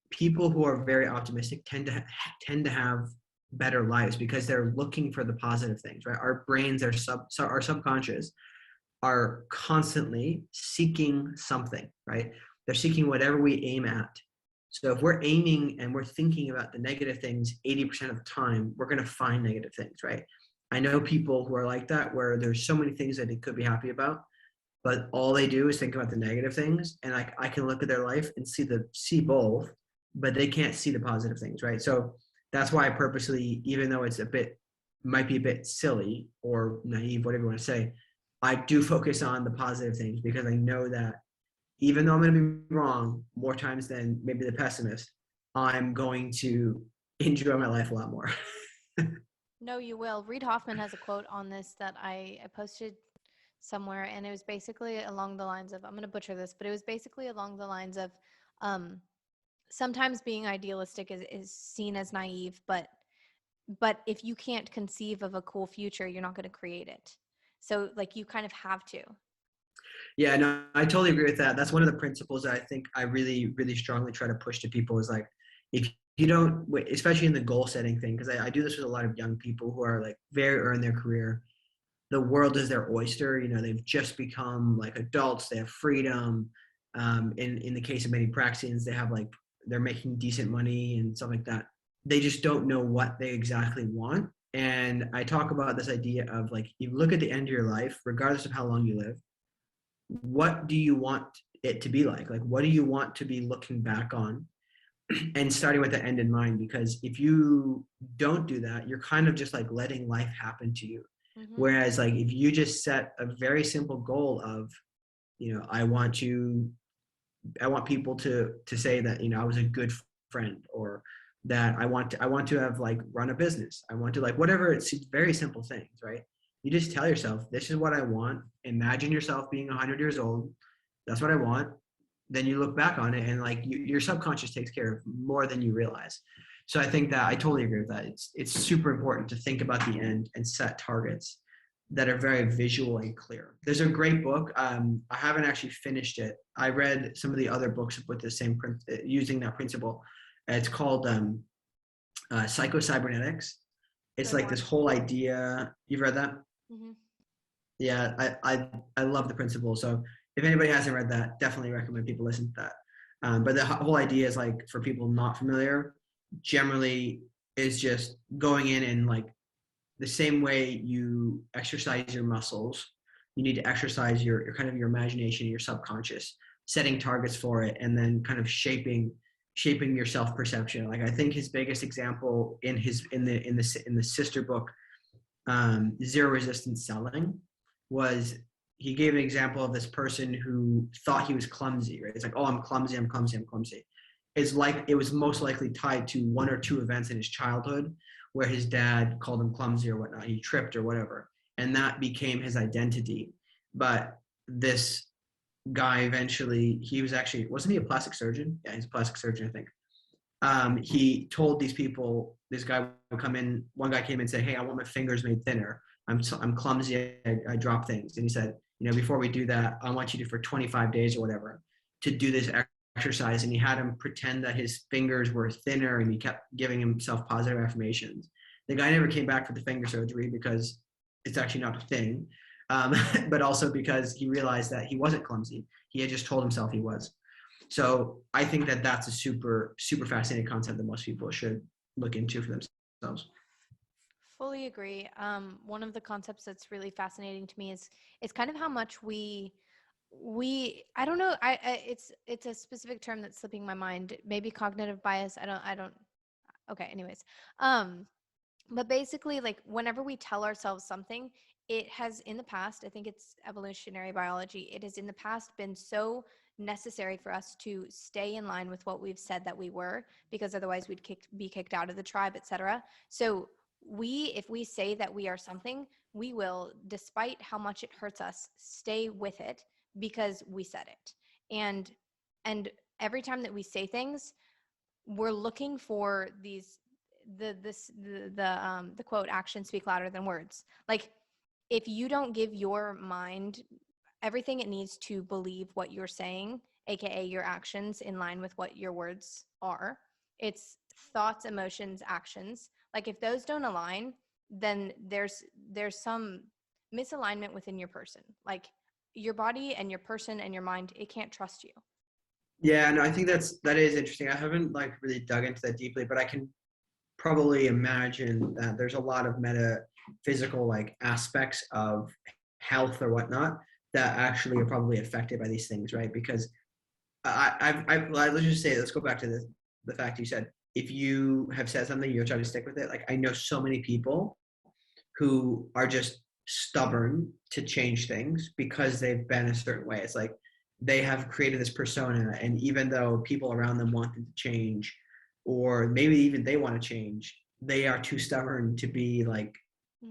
people who are very optimistic tend to have better lives, because they're looking for the positive things, right? Our brains, our subconscious, are constantly seeking something, right? They're seeking whatever we aim at. So if we're aiming and we're thinking about the negative things 80% of the time, we're going to find negative things, right? I know people who are like that, where there's so many things that they could be happy about, but all they do is think about the negative things. And I can look at their life and see both, but they can't see the positive things, right? So that's why I purposely, even though it's might be a bit silly or naive, whatever you want to say, I do focus on the positive things, because I know that even though I'm going to be wrong more times than maybe the pessimist, I'm going to enjoy my life a lot more. No, you will. Reid Hoffman has a quote on this that I posted somewhere, and it was basically along the lines of, I'm going to butcher this, but it was basically along the lines of, sometimes being idealistic is seen as naive, but if you can't conceive of a cool future, you're not going to create it. So, like, you kind of have to. Yeah, no, I totally agree with that. That's one of the principles that I think I really, really strongly try to push to people, is like, if you don't, especially in the goal setting thing, because I do this with a lot of young people who are like very early in their career. The world is their oyster. They've just become like adults. They have freedom. In the case of many praxians, they're making decent money and stuff like that. They just don't know what they exactly want. And I talk about this idea of, like, you look at the end of your life, regardless of how long you live, what do you want it to be like? Like, what do you want to be looking back on? And starting with the end in mind, because if you don't do that, you're kind of just like letting life happen to you. Mm-hmm. Whereas, like, if you just set a very simple goal of, I want people to say that, I was a good friend, or that I want to have, like, run a business. I want to, like, whatever. It's very simple things, right? You just tell yourself, this is what I want. Imagine yourself being 100 years old. That's what I want. Then you look back on it, and, like, your subconscious takes care of more than you realize. So I think that I totally agree with that. It's super important to think about the end and set targets that are very visual and clear. There's a great book. I haven't actually finished it. I read some of the other books with the same using that principle, It's called Psycho-Cybernetics. It's like this Tradeoffs. whole idea. You've read that? Mm-hmm. Yeah, I love the principle. So if anybody hasn't read that, definitely recommend people listen to that. But the whole idea is like, for people not familiar, generally is just going in and like the same way you exercise your muscles, you need to exercise your kind of your imagination, your subconscious, setting targets for it, and then kind of shaping your self-perception. Like I think his biggest example in the sister book, Zero Resistance Selling, was he gave an example of this person who thought he was clumsy, right? It's like, oh, I'm clumsy. It's like it was most likely tied to one or two events in his childhood where his dad called him clumsy or whatnot. He tripped or whatever. And that became his identity. But this guy eventually, he was actually, wasn't he a plastic surgeon? Yeah, he's a plastic surgeon, I think. He told these people, this guy would come in, one guy came in and said, hey, I want my fingers made thinner. I'm clumsy, I drop things. And he said, before we do that, I want you to, for 25 days or whatever, to do this exercise. And he had him pretend that his fingers were thinner, and he kept giving himself positive affirmations. The guy never came back for the finger surgery because it's actually not a thing, but also because he realized that he wasn't clumsy. He had just told himself he was. So I think that that's a super, super fascinating concept that most people should look into for themselves. Fully agree. One of the concepts that's really fascinating to me is kind of how much we I don't know, it's a specific term that's slipping my mind. Maybe cognitive bias. I don't. Okay. Anyways, but basically, like whenever we tell ourselves something, it has in the past, I think it's evolutionary biology, it has in the past been so necessary for us to stay in line with what we've said that we were, because otherwise we'd be kicked out of the tribe, etc. So if we say that we are something, we will, despite how much it hurts us, stay with it because we said it. And every time that we say things, we're looking for the quote, actions speak louder than words. Like if you don't give your mind everything it needs to believe what you're saying, aka your actions, in line with what your words are, it's thoughts, emotions, actions. Like if those don't align, then there's some misalignment within your person. Like your body and your person and your mind, it can't trust you. Yeah, no, I think that is interesting. I haven't like really dug into that deeply, but I can probably imagine that there's a lot of metaphysical like aspects of health or whatnot that actually are probably affected by these things, right? Because let's just say, let's go back to the fact you said, if you have said something, you're trying to stick with it. Like I know so many people who are just stubborn to change things because they've been a certain way. It's like they have created this persona, and even though people around them want them to change, or maybe even they want to change, they are too stubborn to be like,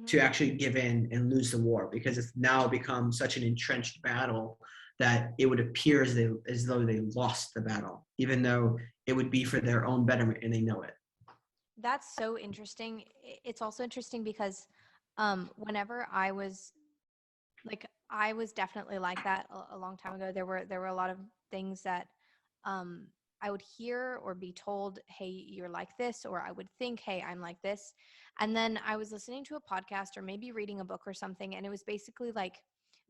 to actually give in and lose the war, because it's now become such an entrenched battle that it would appear as though they lost the battle, even though it would be for their own betterment and they know it. That's so interesting. It's also interesting because whenever I was definitely like that a long time ago. There were a lot of things that I would hear or be told, hey, you're like this, or I would think, hey, I'm like this. And then I was listening to a podcast or maybe reading a book or something, and it was basically like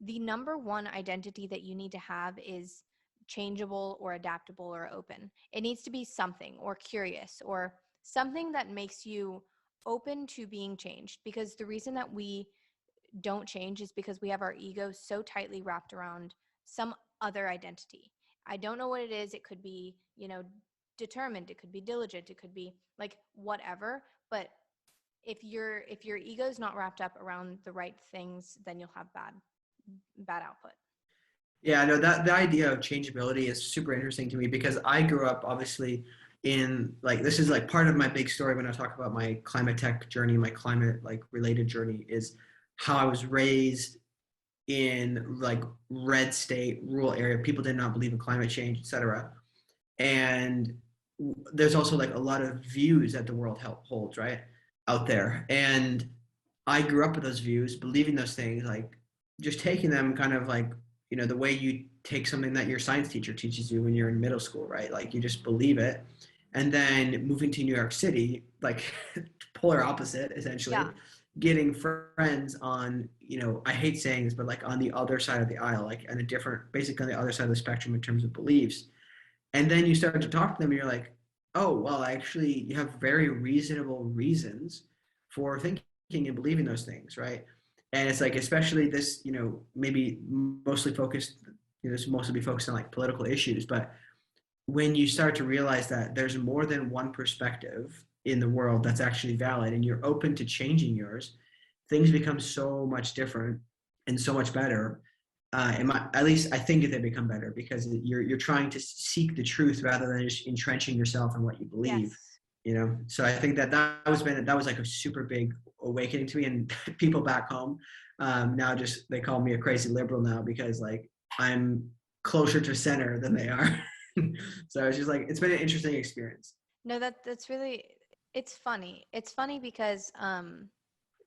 the number one identity that you need to have is changeable or adaptable or open. It needs to be something, or curious, or something that makes you open to being changed, because the reason that we don't change is because we have our ego so tightly wrapped around some other identity. I don't know what it is. It could be, determined. It could be diligent. It could be like whatever. But if your ego is not wrapped up around the right things, then you'll have bad output. Yeah, no, that the idea of changeability is super interesting to me, because I grew up obviously in like, this is like part of my big story when I talk about my climate tech journey, my climate like related journey, is how I was raised in like red state, rural area. People did not believe in climate change, etc. And there's also like a lot of views that the world holds, right, out there. And I grew up with those views, believing those things, like just taking them kind of like, the way you take something that your science teacher teaches you when you're in middle school, right? Like you just believe it. And then moving to New York City, like polar opposite, essentially, Yeah. getting friends on, I hate saying this, but like on the other side of the aisle, like on a different, basically on the other side of the spectrum in terms of beliefs. And then you start to talk to them and you're like, oh, well, actually, you have very reasonable reasons for thinking and believing those things, right? And it's like, especially this, maybe mostly focused, this will mostly be focused on like political issues, but when you start to realize that there's more than one perspective in the world that's actually valid and you're open to changing yours, things become so much different and so much better. At least I think that they become better because you're trying to seek the truth rather than just entrenching yourself in what you believe. Yes. So I think that was like a super big awakening to me, and people back home now just they call me a crazy liberal now because like I'm closer to center than they are. So it's just like it's been an interesting experience. No, that's really, it's funny. It's funny because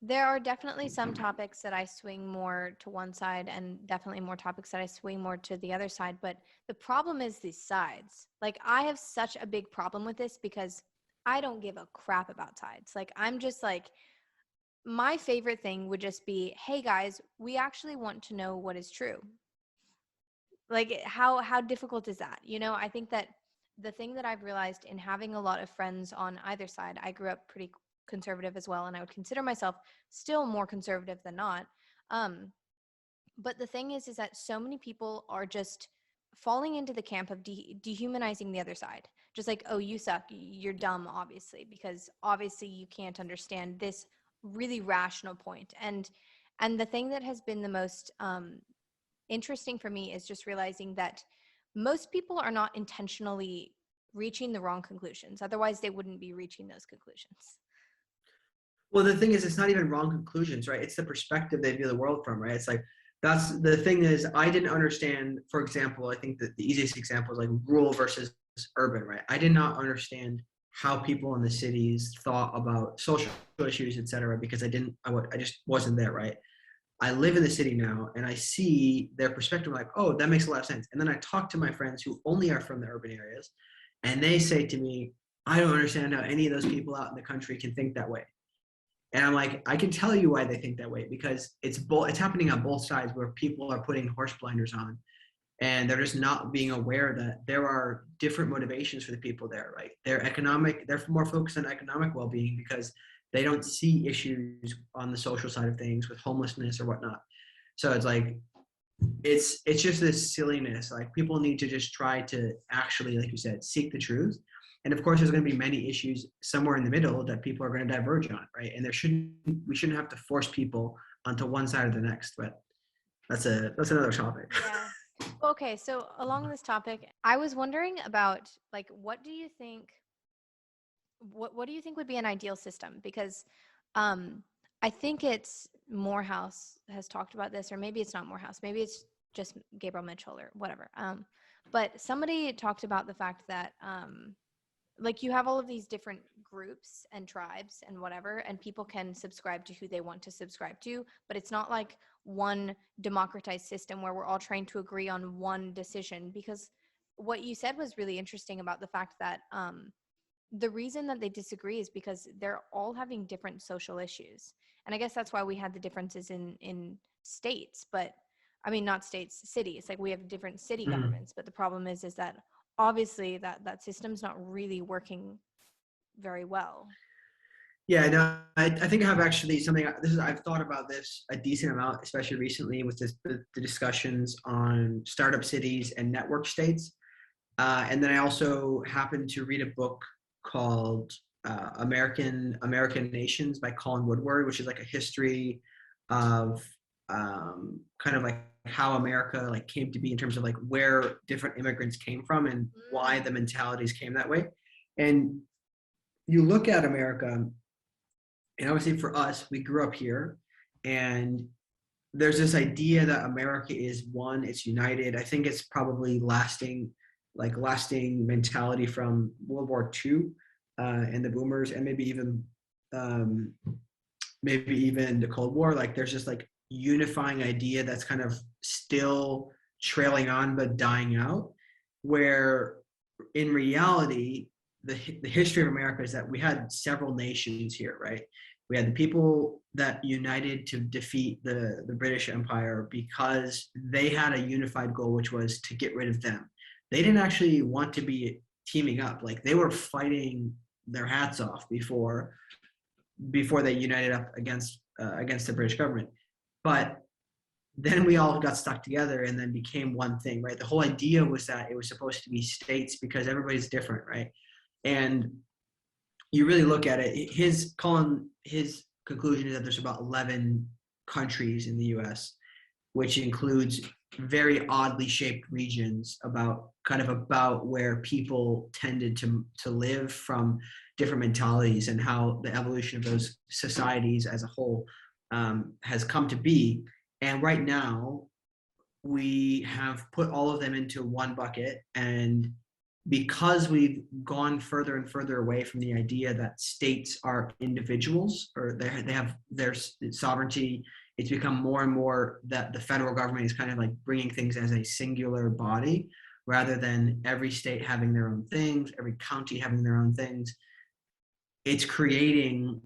there are definitely some topics that I swing more to one side and definitely more topics that I swing more to the other side. But the problem is these sides. Like I have such a big problem with this because I don't give a crap about sides. Like I'm just like, my favorite thing would just be, hey guys, we actually want to know what is true. Like how difficult is that? I think that the thing that I've realized in having a lot of friends on either side, I grew up pretty conservative as well, and I would consider myself still more conservative than not. Um, but the thing is that so many people are just falling into the camp of dehumanizing the other side. Just like, oh, you suck, you're dumb, obviously, because obviously you can't understand this really rational point. And the thing that has been the most interesting for me is just realizing that most people are not intentionally reaching the wrong conclusions. Otherwise, they wouldn't be reaching those conclusions. Well, the thing is, it's not even wrong conclusions, right? It's the perspective they view the world from, right? It's like, that's the thing is, I didn't understand, for example, I think that the easiest example is like rural versus urban, right? I did not understand how people in the cities thought about social issues, et cetera, because I just wasn't there, right? I live in the city now and I see their perspective like, oh, that makes a lot of sense. And then I talk to my friends who only are from the urban areas and they say to me, I don't understand how any of those people out in the country can think that way. And I'm like, I can tell you why they think that way because it's happening on both sides where people are putting horse blinders on and they're just not being aware that there are different motivations for the people there, right? They're more focused on economic well-being because they don't see issues on the social side of things with homelessness or whatnot. So it's like, it's just this silliness. Like people need to just try to actually, like you said, seek the truth. And of course, there's going to be many issues somewhere in the middle that people are going to diverge on, right? And we shouldn't have to force people onto one side or the next. But that's another topic. Yeah. Okay, so along this topic, I was wondering about like what do you think would be an ideal system? Because I think it's Morehouse has talked about this, or maybe it's not Morehouse, maybe it's just Gabriel Mitchell or whatever. But somebody talked about the fact that like you have all of these different groups and tribes and whatever, and people can subscribe to who they want to subscribe to, but it's not like one democratized system where we're all trying to agree on one decision. Because what you said was really interesting about the fact that the reason that they disagree is because they're all having different social issues. And I guess that's why we had the differences in states, but I mean, not states, cities. Like we have different city governments, but the problem is that obviously that system's not really working very well. Yeah, no, I think I have actually I've thought about this a decent amount, especially recently with the discussions on startup cities and network states. And then I also happened to read a book called American Nations by Colin Woodward, which is like a history of kind of like how America like came to be in terms of like where different immigrants came from and why the mentalities came that way. And you look at America, and obviously for us, we grew up here, and there's this idea that America is one, it's united. I think it's probably lasting mentality from World War II and the boomers, and maybe even the Cold War. Like there's just like unifying idea that's kind of still trailing on but dying out, where in reality the history of America is that we had several nations here, right? We had the people that united to defeat the British Empire because they had a unified goal, which was to get rid of them. They didn't actually want to be teaming up. Like, they were fighting their hats off before they united up against the British government. But then we all got stuck together and then became one thing, right? The whole idea was that it was supposed to be states because everybody's different, right? And you really look at it, his conclusion is that there's about 11 countries in the US, which includes very oddly shaped regions about where people tended to live from different mentalities, and how the evolution of those societies as a whole has come to be. And right now, we have put all of them into one bucket, and because we've gone further and further away from the idea that states are individuals, or they have their sovereignty, it's become more and more that the federal government is kind of like bringing things as a singular body, rather than every state having their own things, every county having their own things. It's creating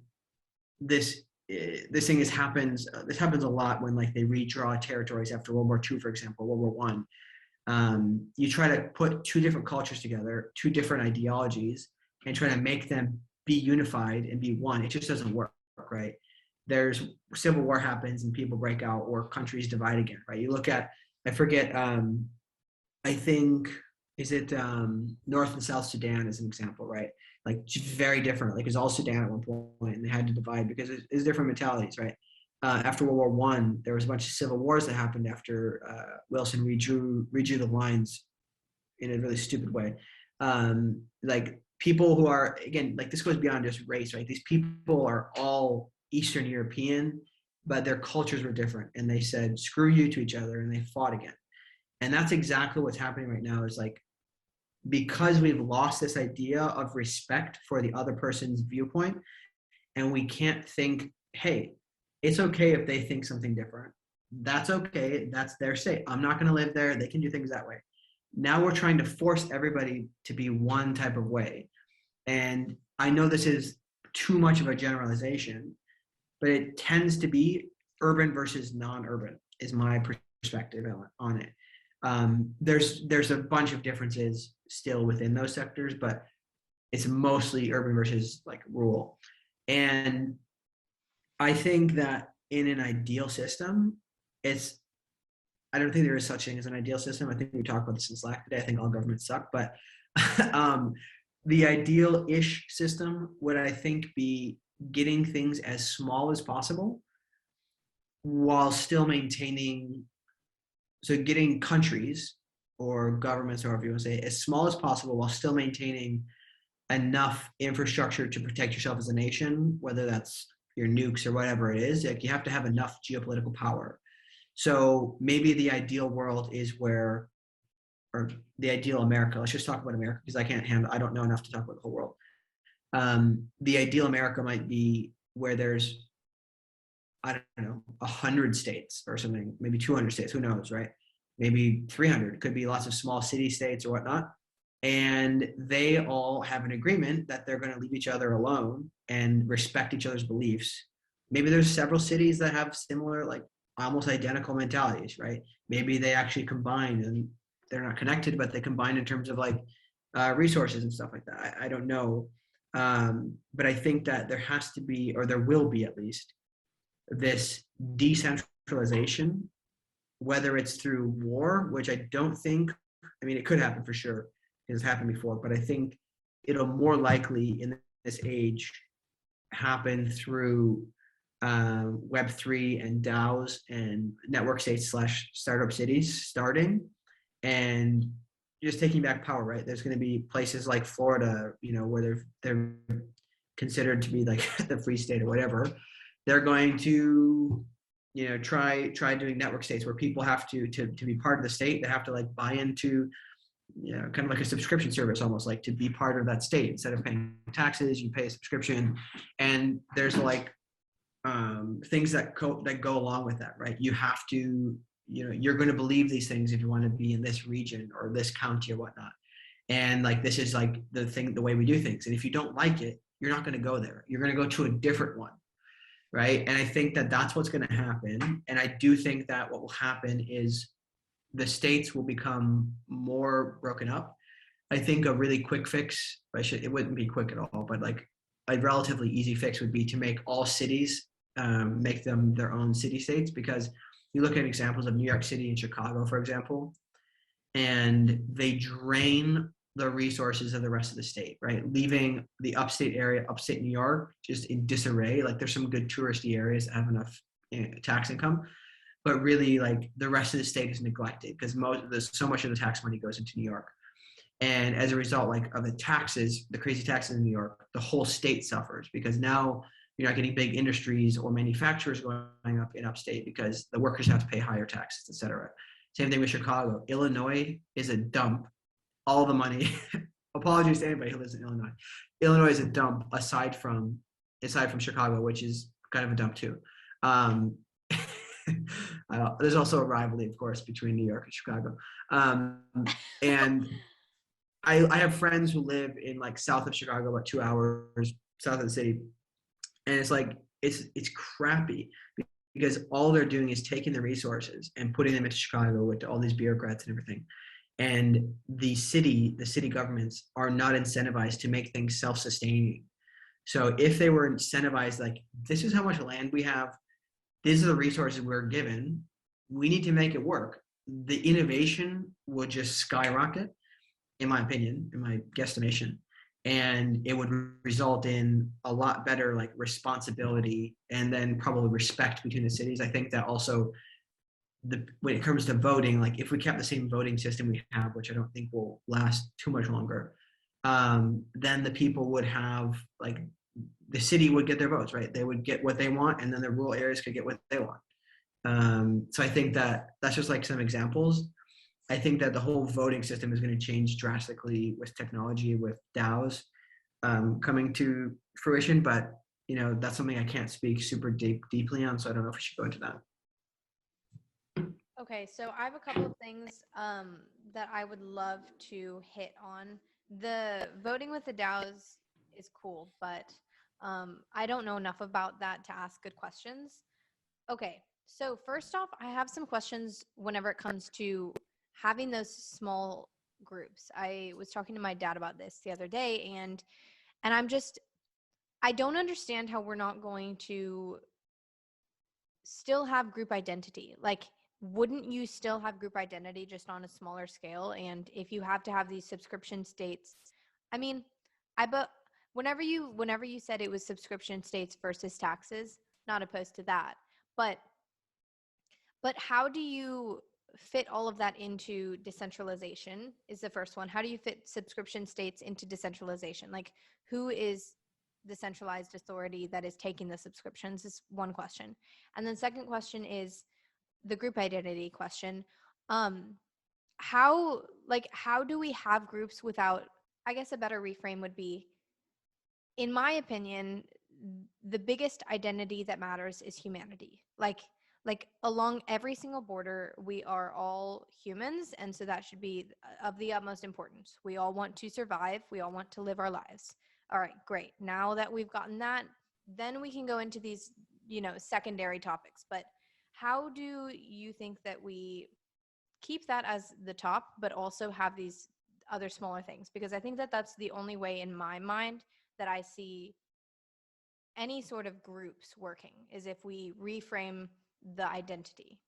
this thing happens a lot when, like, they redraw territories after World War II, for example, World War One. You try to put two different cultures together, two different ideologies, and try to make them be unified and be one. It just doesn't work, right? There's civil war happens and people break out, or countries divide again, right? You look at, I forget, I think, is it North and South Sudan as an example, right? Like, very different. Like, it was all Sudan at one point, and they had to divide because it's different mentalities, right? After World War One, there was a bunch of civil wars that happened after Wilson redrew the lines in a really stupid way. Like, people who are, again, like, this goes beyond just race, right? These people are all Eastern European, but their cultures were different, and they said screw you to each other, and they fought again. And that's exactly what's happening right now, is like, because we've lost this idea of respect for the other person's viewpoint, and we can't think, hey, it's okay if they think something different. That's okay. That's their state. I'm not going to live there. They can do things that way. Now we're trying to force everybody to be one type of way. And I know this is too much of a generalization, but it tends to be urban versus non-urban is my perspective on it. There's a bunch of differences still within those sectors, but it's mostly urban versus, like, rural. And I think that in an ideal system, I don't think there is such thing as an ideal system. I think we talked about this in Slack today. I think all governments suck, but the ideal-ish system would, I think, be getting things as small as possible while still maintaining, so getting countries or governments, or however you want to say, as small as possible while still maintaining enough infrastructure to protect yourself as a nation, whether that's your nukes or whatever it is. Like, you have to have enough geopolitical power. So maybe the ideal world is where, or the ideal America, let's just talk about America, because I don't know enough to talk about the whole world. The ideal America might be where there's, I don't know, 100 states or something, maybe 200 states, who knows, right? Maybe 300, could be lots of small city states or whatnot. And they all have an agreement that they're going to leave each other alone and respect each other's beliefs. Maybe there's several cities that have similar, like, almost identical mentalities, right? Maybe they actually combine, and they're not connected, but they combine in terms of, like, resources and stuff like that. I don't know. But I think that there has to be, or there will be at least, this decentralization, whether it's through war, which I don't think, I mean, it could happen for sure. It's happened before, but I think it'll more likely in this age happen through Web3 and DAOs and network states / startup cities starting and just taking back power, right? There's going to be places like Florida, where they're considered to be like the free state or whatever. They're going to, try doing network states where people have to be part of the state. They have to, like, buy into, kind of like a subscription service, almost, like, to be part of that state. Instead of paying taxes, you pay a subscription. And there's, like, things that go along with that, right? You have to, you're going to believe these things if you want to be in this region or this county or whatnot. And like, this is like the way we do things. And if you don't like it, you're not going to go there. You're going to go to a different one. Right. And I think that that's what's going to happen. And I do think that what will happen is the states will become more broken up. I think a really quick fix, it wouldn't be quick at all, but like a relatively easy fix would be to make all cities, make them their own city states, because you look at examples of New York City and Chicago, for example, and they drain the resources of the rest of the state, right? Leaving the upstate area, upstate New York, just in disarray. Like, there's some good touristy areas that have enough tax income, but really like the rest of the state is neglected because there's so much of the tax money goes into New York. And as a result, like, of the taxes, the crazy taxes in New York, the whole state suffers, because now you're not getting big industries or manufacturers going up in upstate because the workers have to pay higher taxes, et cetera. Same thing with Chicago. Illinois is a dump. All the money, apologies to anybody who lives in Illinois. Illinois is a dump aside from Chicago, which is kind of a dump too. There's also a rivalry, of course, between New York and Chicago. And I have friends who live in like south of Chicago, about 2 hours south of the city. And it's like, it's crappy because all they're doing is taking the resources and putting them into Chicago with all these bureaucrats and everything. And the city governments are not incentivized to make things self-sustaining. So if they were incentivized, like, this is how much land we have, these are the resources we're given, we need to make it work, the innovation would just skyrocket, in my opinion, in my guesstimation. And it would result in a lot better like responsibility and then probably respect between the cities. I think that also when it comes to voting, like if we kept the same voting system we have, which I don't think will last too much longer, then the people would have, like, the city would get their votes, right? They would get what they want, and then the rural areas could get what they want. So I think that that's just like some examples. I think that the whole voting system is going to change drastically with technology, with DAOs coming to fruition. But, that's something I can't speak super deeply on, so I don't know if we should go into that. Okay, so I have a couple of things that I would love to hit on. The voting with the DAOs is cool, but I don't know enough about that to ask good questions. Okay, so first off, I have some questions whenever it comes to having those small groups. I was talking to my dad about this the other day, and I don't understand how we're not going to still have group identity. Like, wouldn't you still have group identity just on a smaller scale? And if you have to have these subscription states, I mean, but whenever you said it was subscription states versus taxes, not opposed to that. But how do you fit all of that into decentralization is the first one. How do you fit subscription states into decentralization? Like, who is the centralized authority that is taking the subscriptions is one question. And then second question is the group identity question. How do we have groups without, I guess a better reframe would be, in my opinion, the biggest identity that matters is humanity. Like along every single border, we are all humans. And so that should be of the utmost importance. We all want to survive. We all want to live our lives. All right, great. Now that we've gotten that, then we can go into these, secondary topics. But how do you think that we keep that as the top, but also have these other smaller things? Because I think that that's the only way in my mind that I see any sort of groups working, is if we reframe the identity.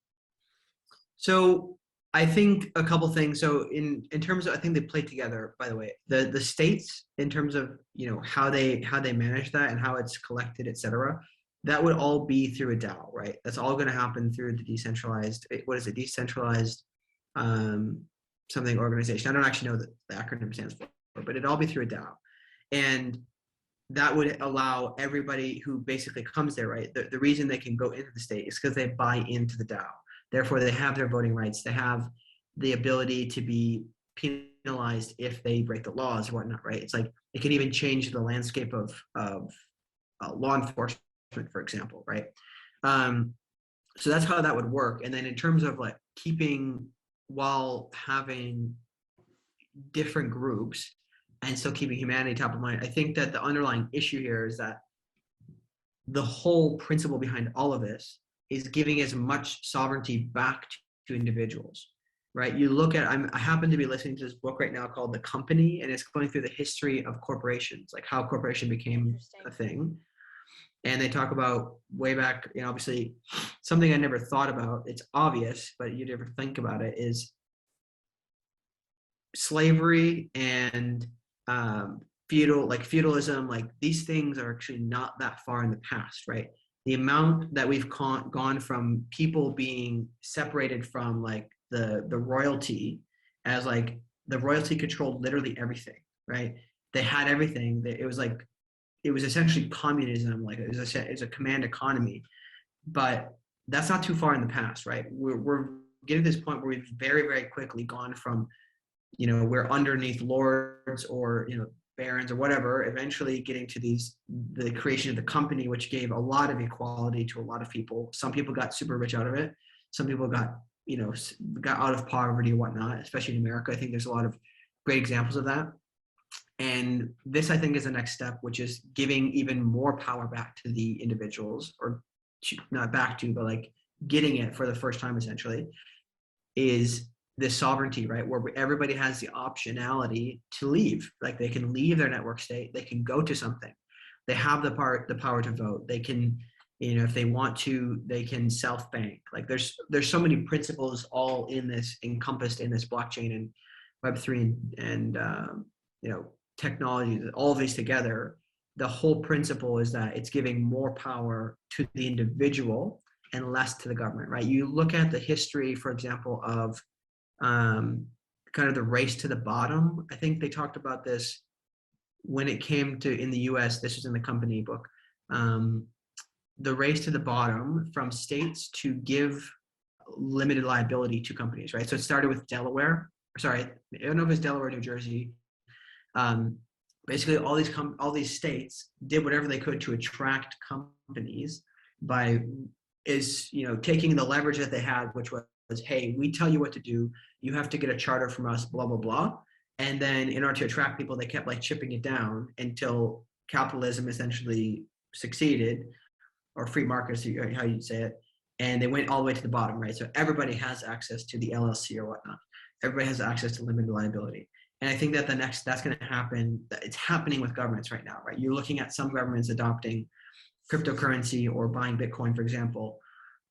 So I think a couple things. So in terms of, I think they play together, by the way, the states, in terms of, how they manage that and how it's collected, et cetera, that would all be through a DAO, right? That's all going to happen through the decentralized, decentralized something organization. I don't actually know what the acronym stands for, but it'd all be through a DAO. And that would allow everybody who basically comes there, right? The reason they can go into the state is because they buy into the DAO. Therefore, they have their voting rights. They have the ability to be penalized if they break the laws or whatnot, right? It's like it can even change the landscape of law enforcement, for example, right? So that's how that would work. And then in terms of like keeping, while having different groups and still keeping humanity top of mind. I think that the underlying issue here is that the whole principle behind all of this is giving as much sovereignty back to individuals, right? You look at, I happen to be listening to this book right now called The Company, and it's going through the history of corporations, like how corporation became a thing. And they talk about way back, obviously something I never thought about, it's obvious, but you never think about it, is slavery and feudalism, like these things are actually not that far in the past, right? The amount that we've gone from people being separated from like the royalty, as like the royalty controlled literally everything, right? They had everything. It was essentially communism, like it was a command economy, but that's not too far in the past, right? We're getting to this point where we've very, very quickly gone from, we're underneath lords or, barons or whatever, eventually getting to the creation of the company, which gave a lot of equality to a lot of people. Some people got super rich out of it. Some people got out of poverty or whatnot, especially in America. I think there's a lot of great examples of that. And this, I think, is the next step, which is giving even more power back to the individuals, or not back to, but like getting it for the first time, essentially, is this sovereignty, right? Where everybody has the optionality to leave. Like they can leave their network state, they can go to something. They have the power to vote. They can, if they want to, they can self-bank. Like there's so many principles all encompassed in this blockchain and Web3 and technology, all of these together. The whole principle is that it's giving more power to the individual and less to the government, right? You look at the history, for example, of kind of the race to the bottom. I think they talked about this when it came to, in the US, this was in the Company book, the race to the bottom from states to give limited liability to companies, right? So it started with Delaware. Sorry, I don't know if it's Delaware, New Jersey. Basically, all these states did whatever they could to attract companies by taking the leverage that they had, which was, hey, we tell you what to do. You have to get a charter from us, blah, blah, blah. And then in order to attract people, they kept like chipping it down until capitalism essentially succeeded, or free markets, how you'd say it. And they went all the way to the bottom, right? So everybody has access to the LLC or whatnot. Everybody has access to limited liability. And I think that that's going to happen. It's happening with governments right now, right? You're looking at some governments adopting cryptocurrency or buying Bitcoin, for example,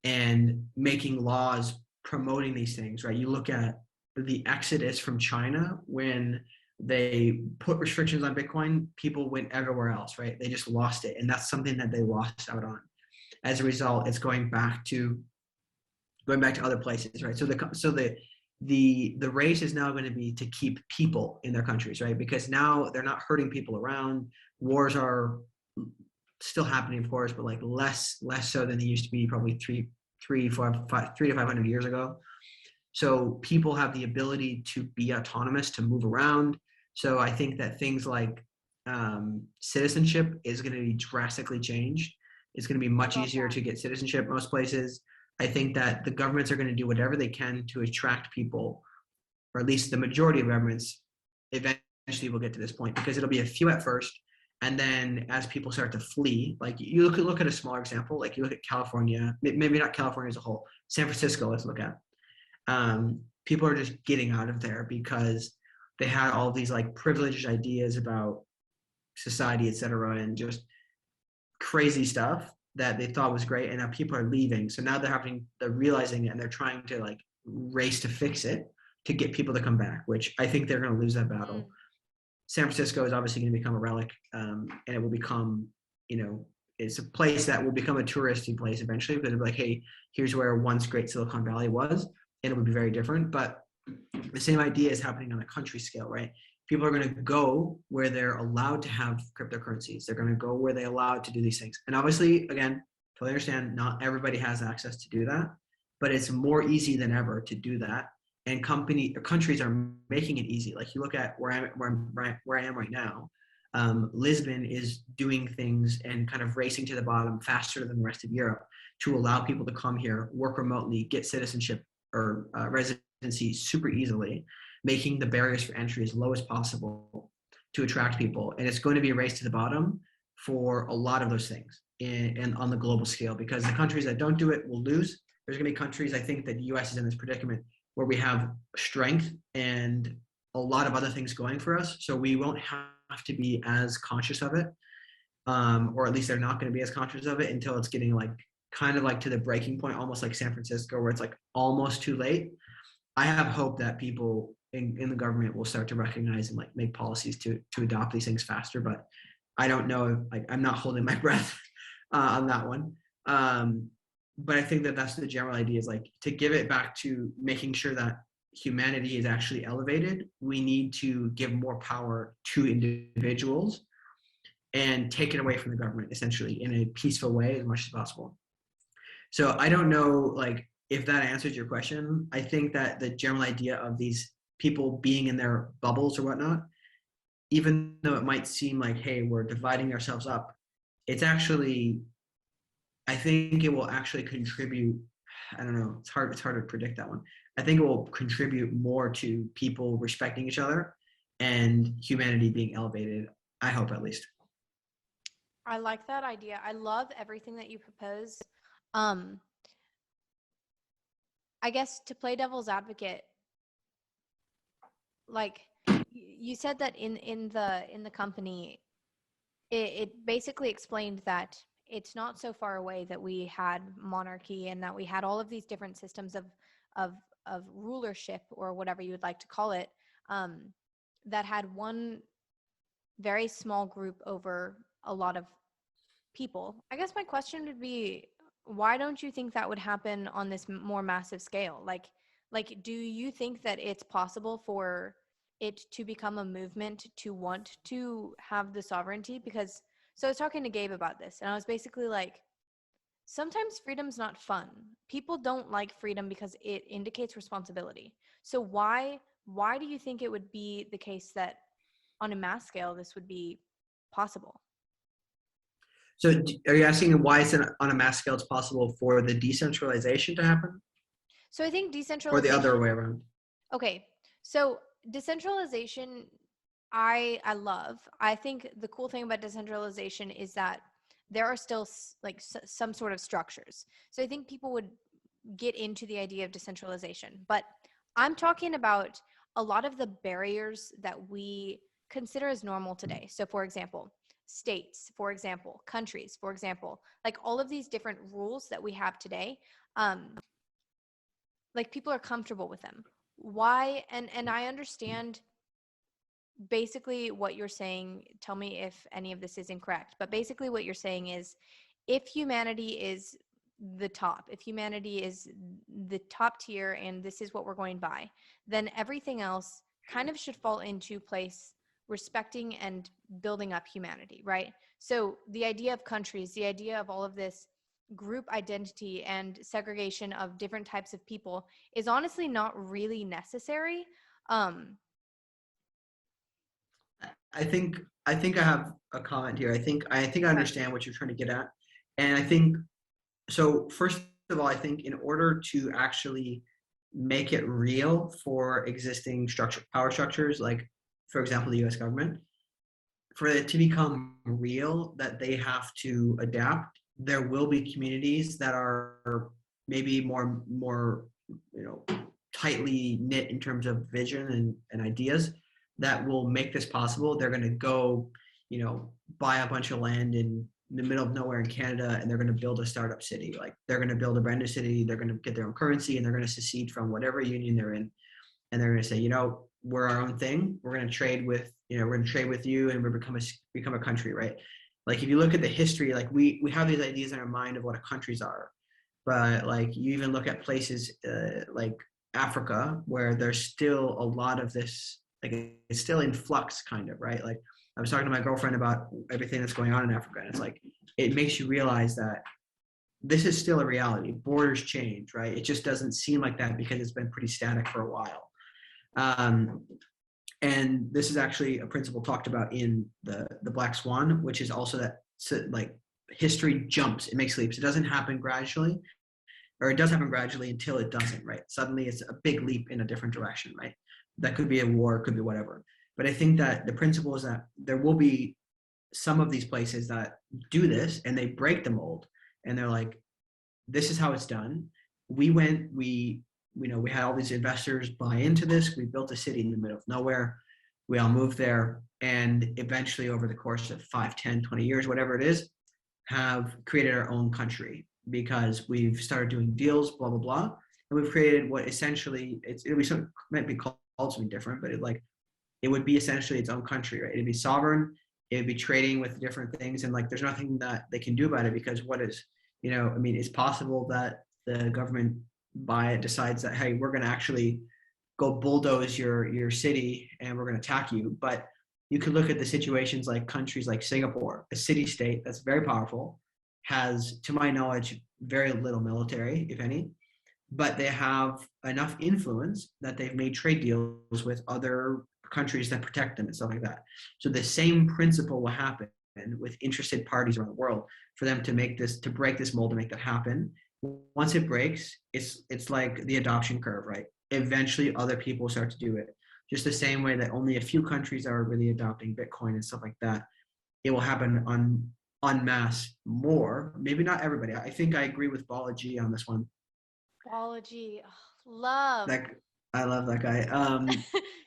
and making laws promoting these things, right? You look at the exodus from China when they put restrictions on Bitcoin, people went everywhere else, right? They just lost it. And that's something that they lost out on. As a result, it's going back to other places, right? So the race is now going to be to keep people in their countries, right? Because now they're not hurting people around. Wars are still happening, of course, but like less so than they used to be probably 300 to 500 years ago. So people have the ability to be autonomous, to move around. So I think that things like citizenship is going to be drastically changed. It's going to be much easier to get citizenship most places. I think that the governments are going to do whatever they can to attract people, or at least the majority of governments eventually will get to this point, because it'll be a few at first. And then as people start to flee, like you look at a smaller example, like you look at California, maybe not California as a whole, San Francisco, let's look at. People are just getting out of there because they had all these like privileged ideas about society, etc., and just crazy stuff that they thought was great, and now people are leaving. So now they're realizing it, and they're trying to like race to fix it to get people to come back, which I think they're going to lose that battle. San Francisco is obviously going to become a relic, and it will become, it's a place that will become a touristy place eventually, because it'll be like, hey, here's where once Great Silicon Valley was, and it would be very different. But the same idea is happening on a country scale, right? People are going to go where they're allowed to have cryptocurrencies. They're going to go where they're allowed to do these things. And obviously, again, totally understand, not everybody has access to do that, but it's more easy than ever to do that. And countries are making it easy. Like you look at where I am right now, Lisbon is doing things and kind of racing to the bottom faster than the rest of Europe to allow people to come here, work remotely, get citizenship or residency super easily. making the barriers for entry as low as possible to attract people. And it's going to be a race to the bottom for a lot of those things and on the global scale, because the countries that don't do it will lose. There's going to be countries, I think that the US is in this predicament where we have strength and a lot of other things going for us. So we won't have to be as conscious of it, or at least they're not going to be as conscious of it until it's getting like kind of like to the breaking point, almost like San Francisco, where it's like almost too late. I have hope that people in the government will start to recognize and like make policies to adopt these things faster, but I don't know. Like, I'm not holding my breath on that one. But I think that that's the general idea, is like to give it back to making sure that humanity is actually elevated. We need to give more power to individuals and take it away from the government, essentially, in a peaceful way as much as possible. So I don't know, like, if that answers your question. I think that the general idea of these people being in their bubbles or whatnot, even though it might seem like, hey, we're dividing ourselves up, it's actually, I think it will actually contribute. I don't know, it's hard to predict that one. I think it will contribute more to people respecting each other and humanity being elevated. I hope, at least. I like that idea. I love everything that you propose. I guess to play devil's advocate, like you said that in the company, it basically explained that it's not so far away that we had monarchy and that we had all of these different systems of rulership, or whatever you would like to call it, that had one very small group over a lot of people. I guess my question would be, why don't you think that would happen on this more massive scale? Like, do you think that it's possible for it to become a movement to want to have the sovereignty? Because, so I was talking to Gabe about this, and I was basically like, sometimes freedom's not fun. People don't like freedom because it indicates responsibility. So why do you think it would be the case that on a mass scale this would be possible? So are you asking why it's on a mass scale it's possible for the decentralization to happen? So I think Or the decentralization. other way around? Okay, so decentralization, I love. I think the cool thing about decentralization is that there are still like some sort of structures. So I think people would get into the idea of decentralization. But I'm talking about a lot of the barriers that we consider as normal today. So for example, states, for example, countries, for example, like all of these different rules that we have today, like people are comfortable with them. Why? And I understand basically what you're saying. Tell me if any of this is incorrect, but basically what you're saying is, if humanity is the top, if humanity is the top tier and this is what we're going by, then everything else kind of should fall into place, respecting and building up humanity, right? So the idea of countries, the idea of all of this group identity and segregation of different types of people is honestly not really necessary. I think I have a comment here. I think I understand what you're trying to get at. And I think, so first of all, I think in order to actually make it real for existing power structures, like for example, the US government, for it to become real, that they have to adapt, there will be communities that are maybe more tightly knit in terms of vision and ideas that will make this possible. They're going to go, buy a bunch of land in the middle of nowhere in Canada, and they're going to build a startup city. Like, they're going to build a brand new city. They're going to get their own currency, and they're going to secede from whatever union they're in. And they're going to say, we're our own thing. We're going to trade with, we're going to trade with you, and we're become a country, right? Like, if you look at the history, like we have these ideas in our mind of what countries are, but like you even look at places like Africa, where there's still a lot of this, like it's still in flux, kind of, right? Like, I was talking to my girlfriend about everything that's going on in Africa, and it's like, it makes you realize that this is still a reality. Borders change, right? It just doesn't seem like that because it's been pretty static for a while. And this is actually a principle talked about in the Black Swan, which is also that, so, like, history jumps, it makes leaps. It doesn't happen gradually. or it does happen gradually until it doesn't, right? Suddenly it's a big leap in a different direction, right? That could be a war, could be whatever. But I think that the principle is that there will be some of these places that do this and they break the mold and they're like, this is how it's done. We had all these investors buy into this. We built a city in the middle of nowhere. We all moved there. And eventually over the course of 5, 10, 20 years, whatever it is, have created our own country because we've started doing deals, blah, blah, blah. And we've created what essentially, might be called something different, but it would be essentially its own country, right? It'd be sovereign. It'd be trading with different things. And there's nothing that they can do about it because it's possible that the government decides that, hey, we're going to actually go bulldoze your city and we're going to attack you. But you could look at the situations like countries like Singapore, a city state that's very powerful, has, to my knowledge, very little military, if any, but they have enough influence that they've made trade deals with other countries that protect them and stuff like that. So the same principle will happen with interested parties around the world for them to break this mold, to make that happen. Once it breaks, it's like the adoption curve, right? Eventually other people start to do it. Just the same way that only a few countries are really adopting Bitcoin and stuff like that. It will happen en masse more. Maybe not everybody. I think I agree with Balaji on this one. Balaji, love. I love that guy. He's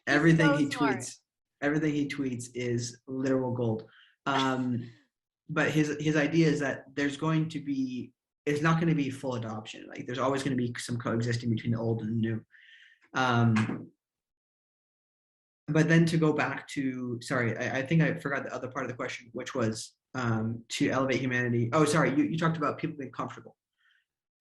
Everything so he smart. tweets is literal gold. But his idea is that it's not going to be full adoption. Like there's always going to be some coexisting between the old and the new. But then to go back to, sorry, I think I forgot the other part of the question, which was to elevate humanity. Oh, sorry, you talked about people being comfortable,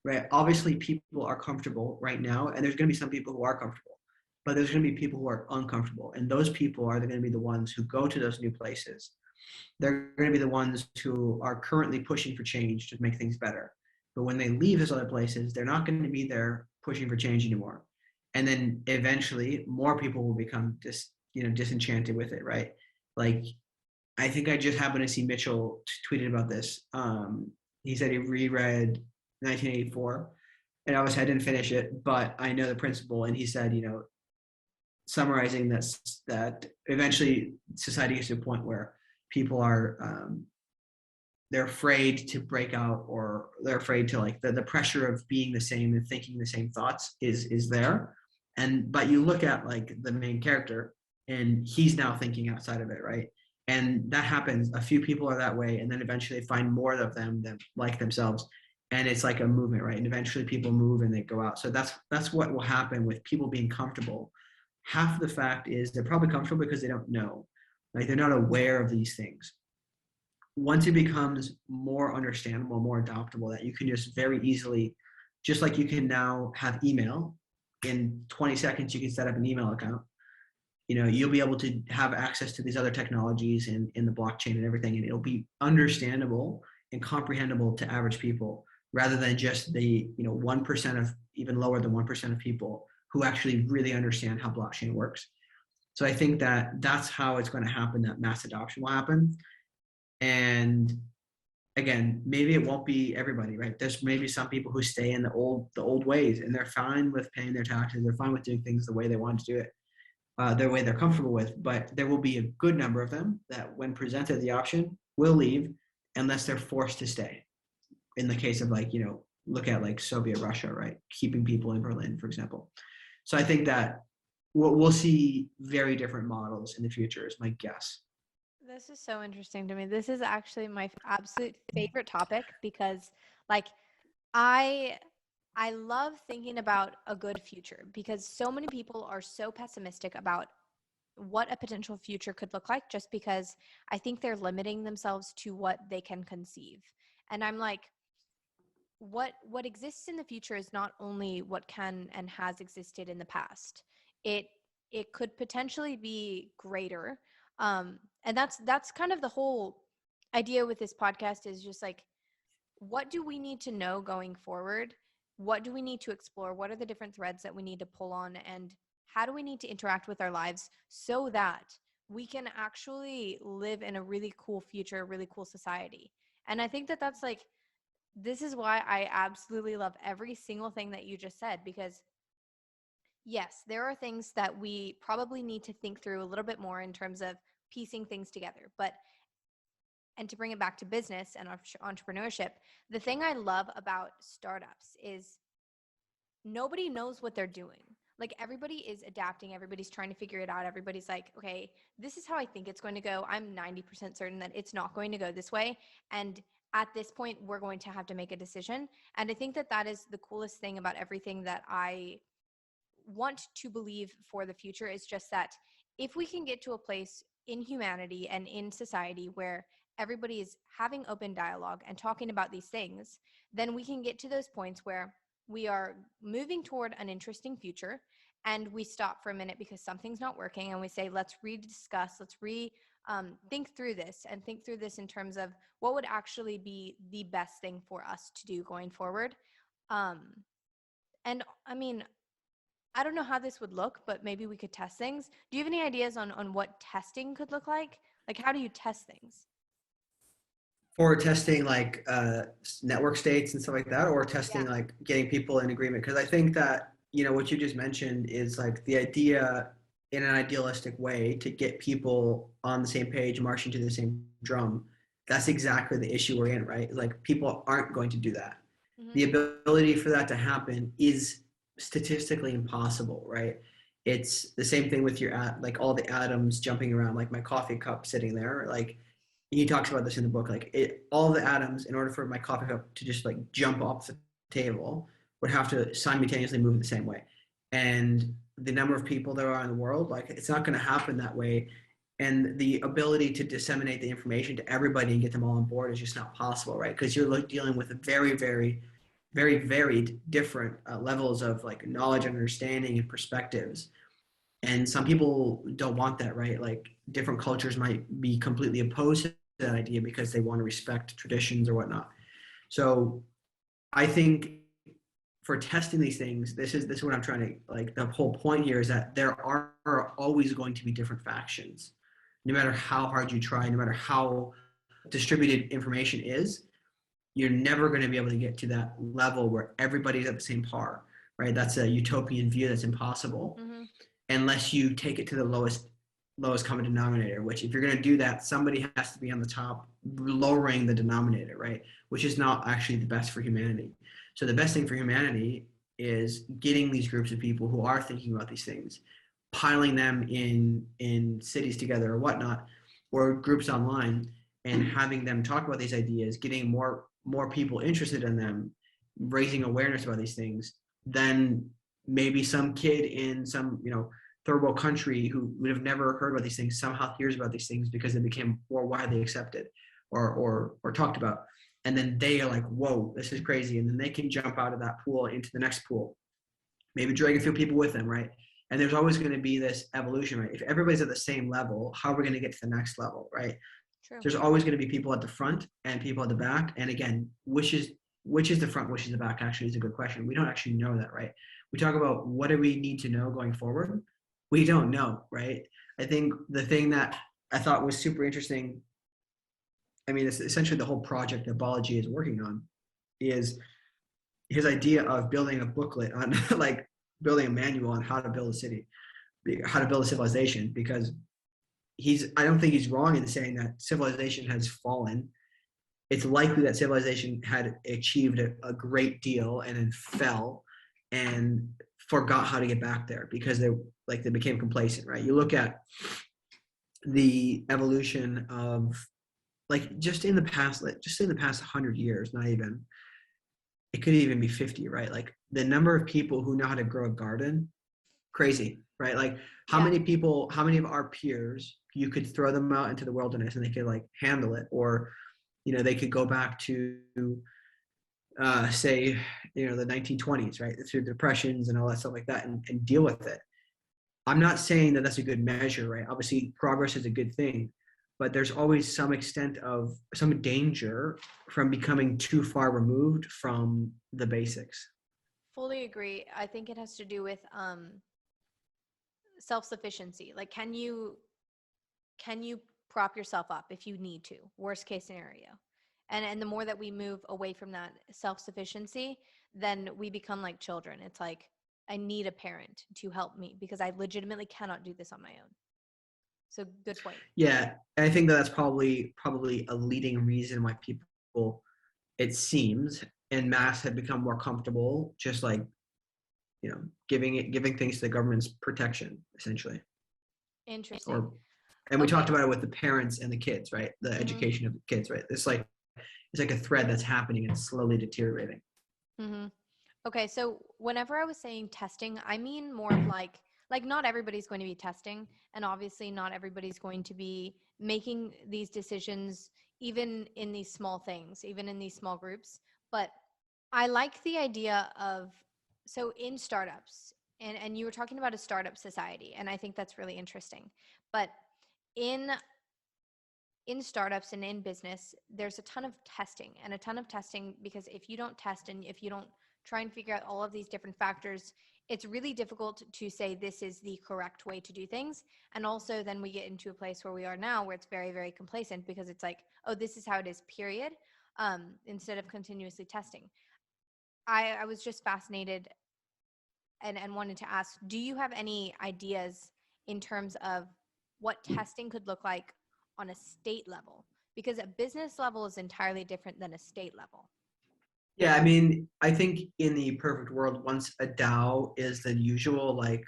right? Obviously, people are comfortable right now, and there's going to be some people who are comfortable, but there's going to be people who are uncomfortable, and those people are going to be the ones who go to those new places. They're going to be the ones who are currently pushing for change to make things better. But when they leave those other places, they're not going to be there pushing for change anymore. And then eventually more people will become disenchanted with it, right? Like, I think I just happened to see Mitchell tweeted about this. He said he reread 1984, and obviously I didn't finish it, but I know the principle. And he said, summarizing this, that eventually society gets to a point where people are they're afraid to break out, or they're afraid to the pressure of being the same and thinking the same thoughts is there. But you look at the main character, and he's now thinking outside of it, right? And that happens. A few people are that way, and then eventually they find more of them that like themselves, and it's like a movement, right? And eventually people move and they go out. So that's what will happen with people being comfortable. Half of the fact is they're probably comfortable because they don't know, they're not aware of these things. Once it becomes more understandable, more adoptable, that you can just very easily, just like you can now have email, in 20 seconds you can set up an email account. You'll be able to have access to these other technologies in the blockchain and everything, and it'll be understandable and comprehensible to average people, rather than just the 1% of, even lower than 1% of people who actually really understand how blockchain works. So I think that that's how it's going to happen, that mass adoption will happen. And again, maybe it won't be everybody, right? There's maybe some people who stay in the old ways, and they're fine with paying their taxes. They're fine with doing things the way they want to do it, the way they're comfortable with. But there will be a good number of them that, when presented the option, will leave unless they're forced to stay. In the case of look at Soviet Russia, right? Keeping people in Berlin, for example. So I think that we'll see very different models in the future, is my guess. This is so interesting to me. This is actually my absolute favorite topic because I love thinking about a good future, because so many people are so pessimistic about what a potential future could look like, just because I think they're limiting themselves to what they can conceive. And I'm like, what exists in the future is not only what can and has existed in the past. It could potentially be greater. And that's kind of the whole idea with this podcast, is just what do we need to know going forward? What do we need to explore? What are the different threads that we need to pull on? And how do we need to interact with our lives so that we can actually live in a really cool future, a really cool society? And I think that that's this is why I absolutely love every single thing that you just said, because yes, there are things that we probably need to think through a little bit more in terms of piecing things together. But, and to bring it back to business and entrepreneurship, the thing I love about startups is nobody knows what they're doing. Like everybody is adapting, everybody's trying to figure it out. Everybody's like, okay, this is how I think it's going to go. I'm 90% certain that it's not going to go this way. And at this point, we're going to have to make a decision. And I think that that is the coolest thing about everything that I want to believe for the future, is just that if we can get to a place in humanity and in society where everybody is having open dialogue and talking about these things, then we can get to those points where we are moving toward an interesting future, and we stop for a minute because something's not working, and we say, let's rediscuss, let's think through this, and think through this in terms of what would actually be the best thing for us to do going forward. um, and I mean, I don't know how this would look, but maybe we could test things. Do you have any ideas on what testing could look like? Like, how do you test things? For testing like network states and stuff like that, or testing Yeah. like getting people in agreement? Because I think that, you know, what you just mentioned is like the idea in an idealistic way to get people on the same page, marching to the same drum. That's exactly the issue we're in, right? Like people aren't going to do that. Mm-hmm. The ability for that to happen is statistically impossible, right? It's the same thing with like all the atoms jumping around, like my coffee cup sitting there. Like he talks about this in the book. Like all the atoms, in order for my coffee cup to just like jump off the table, would have to simultaneously move in the same way. And the number of people there are in the world, like it's not going to happen that way. And the ability to disseminate the information to everybody and get them all on board is just not possible, right? Because you're like dealing with a very, very, very varied different levels of like knowledge and understanding and perspectives. And some people don't want that, right? Like different cultures might be completely opposed to that idea because they want to respect traditions or whatnot. So I think for testing these things, this is what I'm trying to, like, the whole point here is that there are always going to be different factions, no matter how hard you try, no matter how distributed information is. You're never going to be able to get to that level where everybody's at the same par, right? That's a utopian view that's impossible. Mm-hmm. Unless you take it to the lowest common denominator, which if you're going to do that, somebody has to be on the top lowering the denominator, right? Which is not actually the best for humanity. So the best thing for humanity is getting these groups of people who are thinking about these things, piling them in cities together or whatnot, or groups online, and having them talk about these ideas, getting more people interested in them, raising awareness about these things. Then maybe some kid in some, you know, third world country who would have never heard about these things somehow hears about these things because they became more widely accepted or talked about. And then they are like, whoa, this is crazy. And then they can jump out of that pool into the next pool, maybe drag a few people with them, right? And there's always going to be this evolution, right? If everybody's at the same level, how are we going to get to the next level, right? True. There's always going to be people at the front and people at the back. And again, which is the front, which is the back, actually is a good question. We don't actually know that, right? We talk about what do we need to know going forward. We don't know, right? I think the thing that I thought was super interesting, I mean, it's essentially the whole project that Balaji is working on, is his idea of building a booklet on like building a manual on how to build a city, how to build a civilization, because I don't think he's wrong in saying that civilization has fallen. It's likely that civilization had achieved a great deal and then fell and forgot how to get back there because they became complacent, right? You look at the evolution of, like, just in the past 100 years, not even, it could even be 50, right? Like the number of people who know how to grow a garden, crazy, right? Like how many of our peers, you could throw them out into the wilderness and they could like handle it, or, you know, they could go back to say, you know, the 1920s, right, through depressions and all that stuff like that, and deal with it. I'm not saying that that's a good measure, right? Obviously progress is a good thing, but there's always some extent of some danger from becoming too far removed from the basics. Fully agree. I think it has to do with self-sufficiency. Like, can you prop yourself up if you need to? Worst case scenario. And the more that we move away from that self-sufficiency, then we become like children. It's like, I need a parent to help me because I legitimately cannot do this on my own. So good point. Yeah, I think that's probably a leading reason why people, it seems, en masse have become more comfortable just like, giving things to the government's protection, essentially. Interesting. And we Okay. talked about it with the parents and the kids, right? The education of the kids, right? It's like a thread that's happening and slowly deteriorating. Mm-hmm. Okay, so whenever I was saying testing, I mean more of like not everybody's going to be testing, and obviously not everybody's going to be making these decisions, even in these small things, even in these small groups. But I like the idea of, so in startups, and you were talking about a startup society, and I think that's really interesting. But in startups and in business, there's a ton of testing because if you don't test and if you don't try and figure out all of these different factors, it's really difficult to say this is the correct way to do things. And also then we get into a place where we are now where it's very, very complacent because it's like, oh, this is how it is, period, instead of continuously testing. I was just fascinated and wanted to ask, do you have any ideas in terms of what testing could look like on a state level? Because a business level is entirely different than a state level. Yeah, I mean, I think in the perfect world, once a DAO is the usual like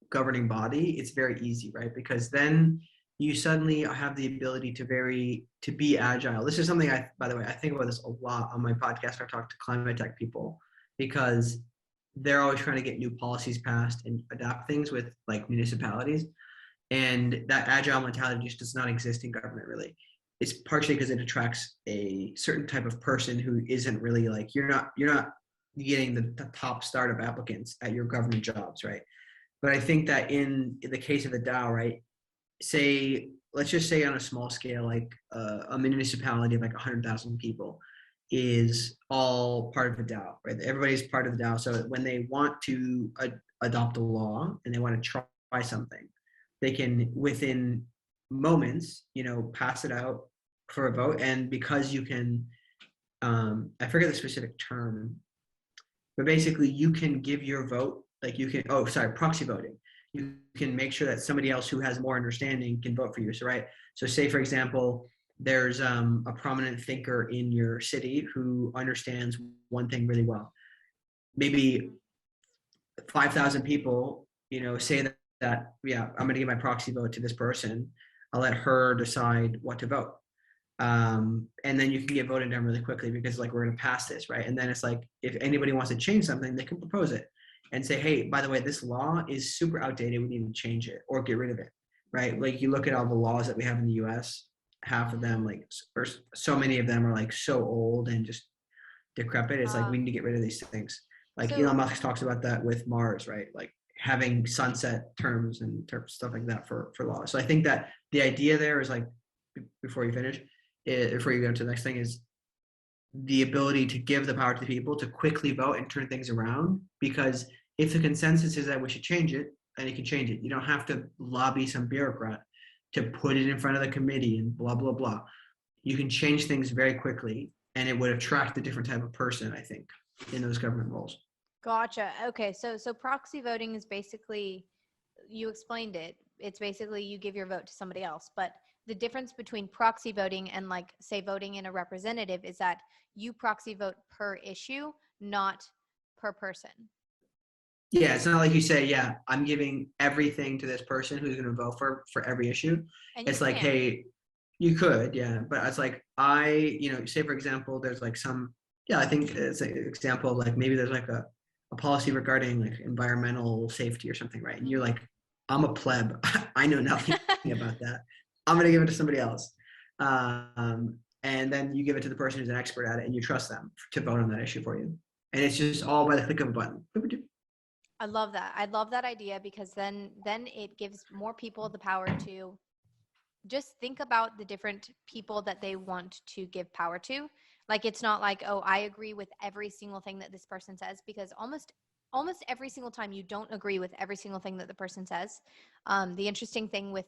governing body, it's very easy, right? Because then you suddenly have the ability to be agile. This is something by the way, I think about this a lot on my podcast. I talk to climate tech people because they're always trying to get new policies passed and adapt things with like municipalities. And that agile mentality just does not exist in government really. It's partially because it attracts a certain type of person who isn't really like, you're not getting the top startup applicants at your government jobs, right? But I think that in the case of a DAO, right, let's just say on a small scale, like a municipality of like 100,000 people is all part of the DAO, right? Everybody's part of the DAO. So when they want to adopt a law and they want to try something, they can within moments, pass it out for a vote. And because you can, I forget the specific term, but basically you can give your vote, like you can, proxy voting. You can make sure that somebody else who has more understanding can vote for you. So, right. So say, for example, there's a prominent thinker in your city who understands one thing really well. Maybe 5,000 people, say that, yeah, I'm going to give my proxy vote to this person. I'll let her decide what to vote. And then you can get voted down really quickly because like, we're going to pass this, right? And then it's like, if anybody wants to change something, they can propose it and say, hey, by the way, this law is super outdated. We need to change it or get rid of it, right? Like you look at all the laws that we have in the US, half of them, like, or so many of them are like so old and just decrepit. It's like, we need to get rid of these things. Like Elon Musk talks about that with Mars, right? Like having sunset terms and stuff like that for law. So I think that the idea there is like, before you finish, before you go to the next thing, is the ability to give the power to the people to quickly vote and turn things around. Because if the consensus is that we should change it, then you can change it. You don't have to lobby some bureaucrat to put it in front of the committee and blah, blah, blah. You can change things very quickly, and it would attract a different type of person, I think, in those government roles. Gotcha. Okay. So proxy voting is basically, you explained it. It's basically you give your vote to somebody else. But the difference between proxy voting and like say voting in a representative is that you proxy vote per issue, not per person. Yeah, it's not like you say, yeah, I'm giving everything to this person who's going to vote for every issue. And It's like, hey, you could, yeah, but it's like say for example, there's like I think it's an example of like maybe there's like a policy regarding like environmental safety or something, right? And you're like, I'm a pleb, I know nothing about that. I'm going to give it to somebody else. And then you give it to the person who's an expert at it and you trust them to vote on that issue for you. And it's just all by the click of a button. I love that. I love that idea because then it gives more people the power to just think about the different people that they want to give power to. Like, it's not like, oh, I agree with every single thing that this person says, because almost every single time you don't agree with every single thing that the person says. The interesting thing with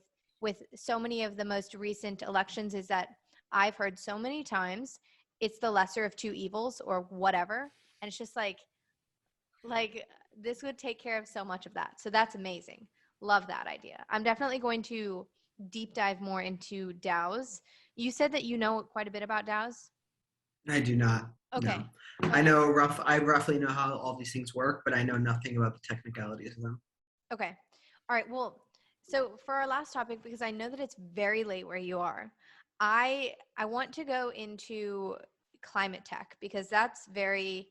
so many of the most recent elections is that I've heard so many times it's the lesser of two evils or whatever. And it's just like this would take care of so much of that. So that's amazing. Love that idea. I'm definitely going to deep dive more into DAOs. You said that you know quite a bit about DAOs. I do not. Okay. No. Okay. I roughly know how all these things work, but I know nothing about the technicalities of them. Okay. All right. Well, so for our last topic, because I know that it's very late where you are, I want to go into climate tech because that's very,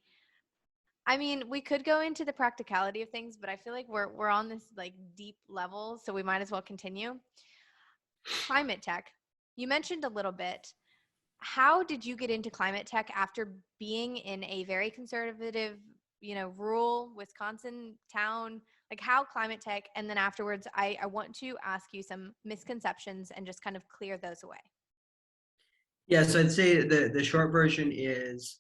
I mean, we could go into the practicality of things, but I feel like we're on this like deep level, so we might as well continue. Climate tech. You mentioned a little bit. How did you get into climate tech after being in a very conservative, rural Wisconsin town? Like how climate tech, and then afterwards, I want to ask you some misconceptions and just kind of clear those away. Yeah, so I'd say the short version is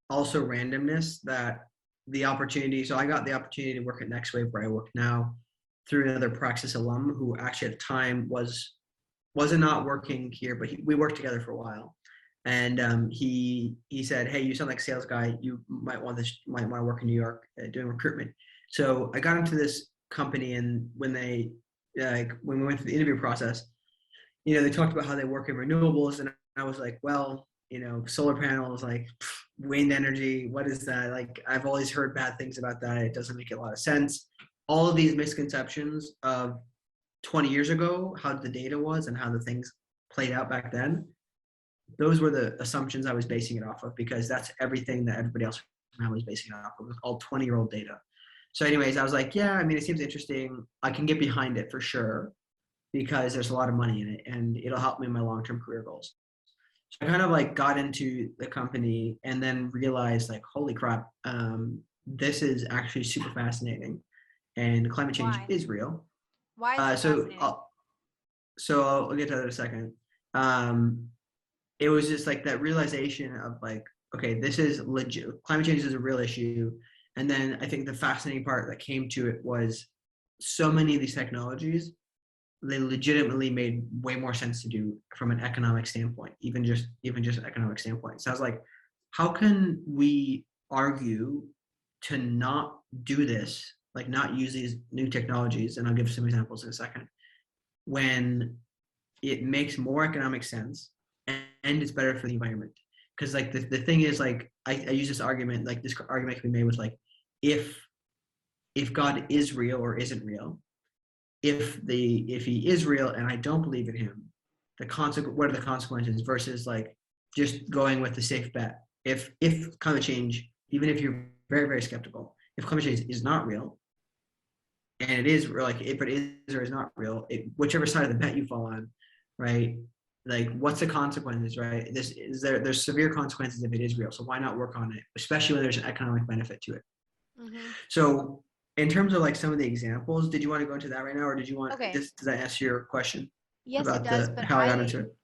also randomness, that the opportunity. So I got the opportunity to work at NextWave, where I work now, through another Praxis alum who actually at the time wasn't not working here, but we worked together for a while. And he said, "Hey, you sound like a sales guy. You might want to work in New York doing recruitment." So I got into this company, and when when we went through the interview process, they talked about how they work in renewables, and I was like, well, solar panels, like wind energy, what is that? Like, I've always heard bad things about that. It doesn't make a lot of sense. All of these misconceptions of 20 years ago, how the data was and how the things played out back then, those were the assumptions I was basing it off of, because that's everything that everybody else was basing it off of. It was all 20-year-old data. So anyways, I was like, yeah, I mean, it seems interesting. I can get behind it for sure, because there's a lot of money in it and it'll help me in my long-term career goals. So I kind of like got into the company and then realized like, holy crap, this is actually super fascinating, and climate change Why? is real. Why is it fascinating? I'll get to that in a second. It was just like that realization of like, okay, this is legit. Climate change is a real issue. And then I think the fascinating part that came to it was so many of these technologies, they legitimately made way more sense to do from an economic standpoint, even just economic standpoint. So I was like, how can we argue to not do this, like not use these new technologies? And I'll give some examples in a second, when it makes more economic sense and it's better for the environment. Because like the thing is, like I use this argument, like this argument can be made with like, if God is real or isn't real, if he is real and I don't believe in him, what are the consequences versus like just going with the safe bet? If climate change, even if you're very, very skeptical, if climate change is not real, and it is like if it is or is not real, whichever side of the bet you fall on, right? Like, what's the consequences, right? There's severe consequences if it is real. So why not work on it, especially when there's an economic benefit to it? Mm-hmm. So in terms of like some of the examples, did you want to go into that right now, or did you want? Okay. Does that answer your question? Yes, about it does. But how I got into it?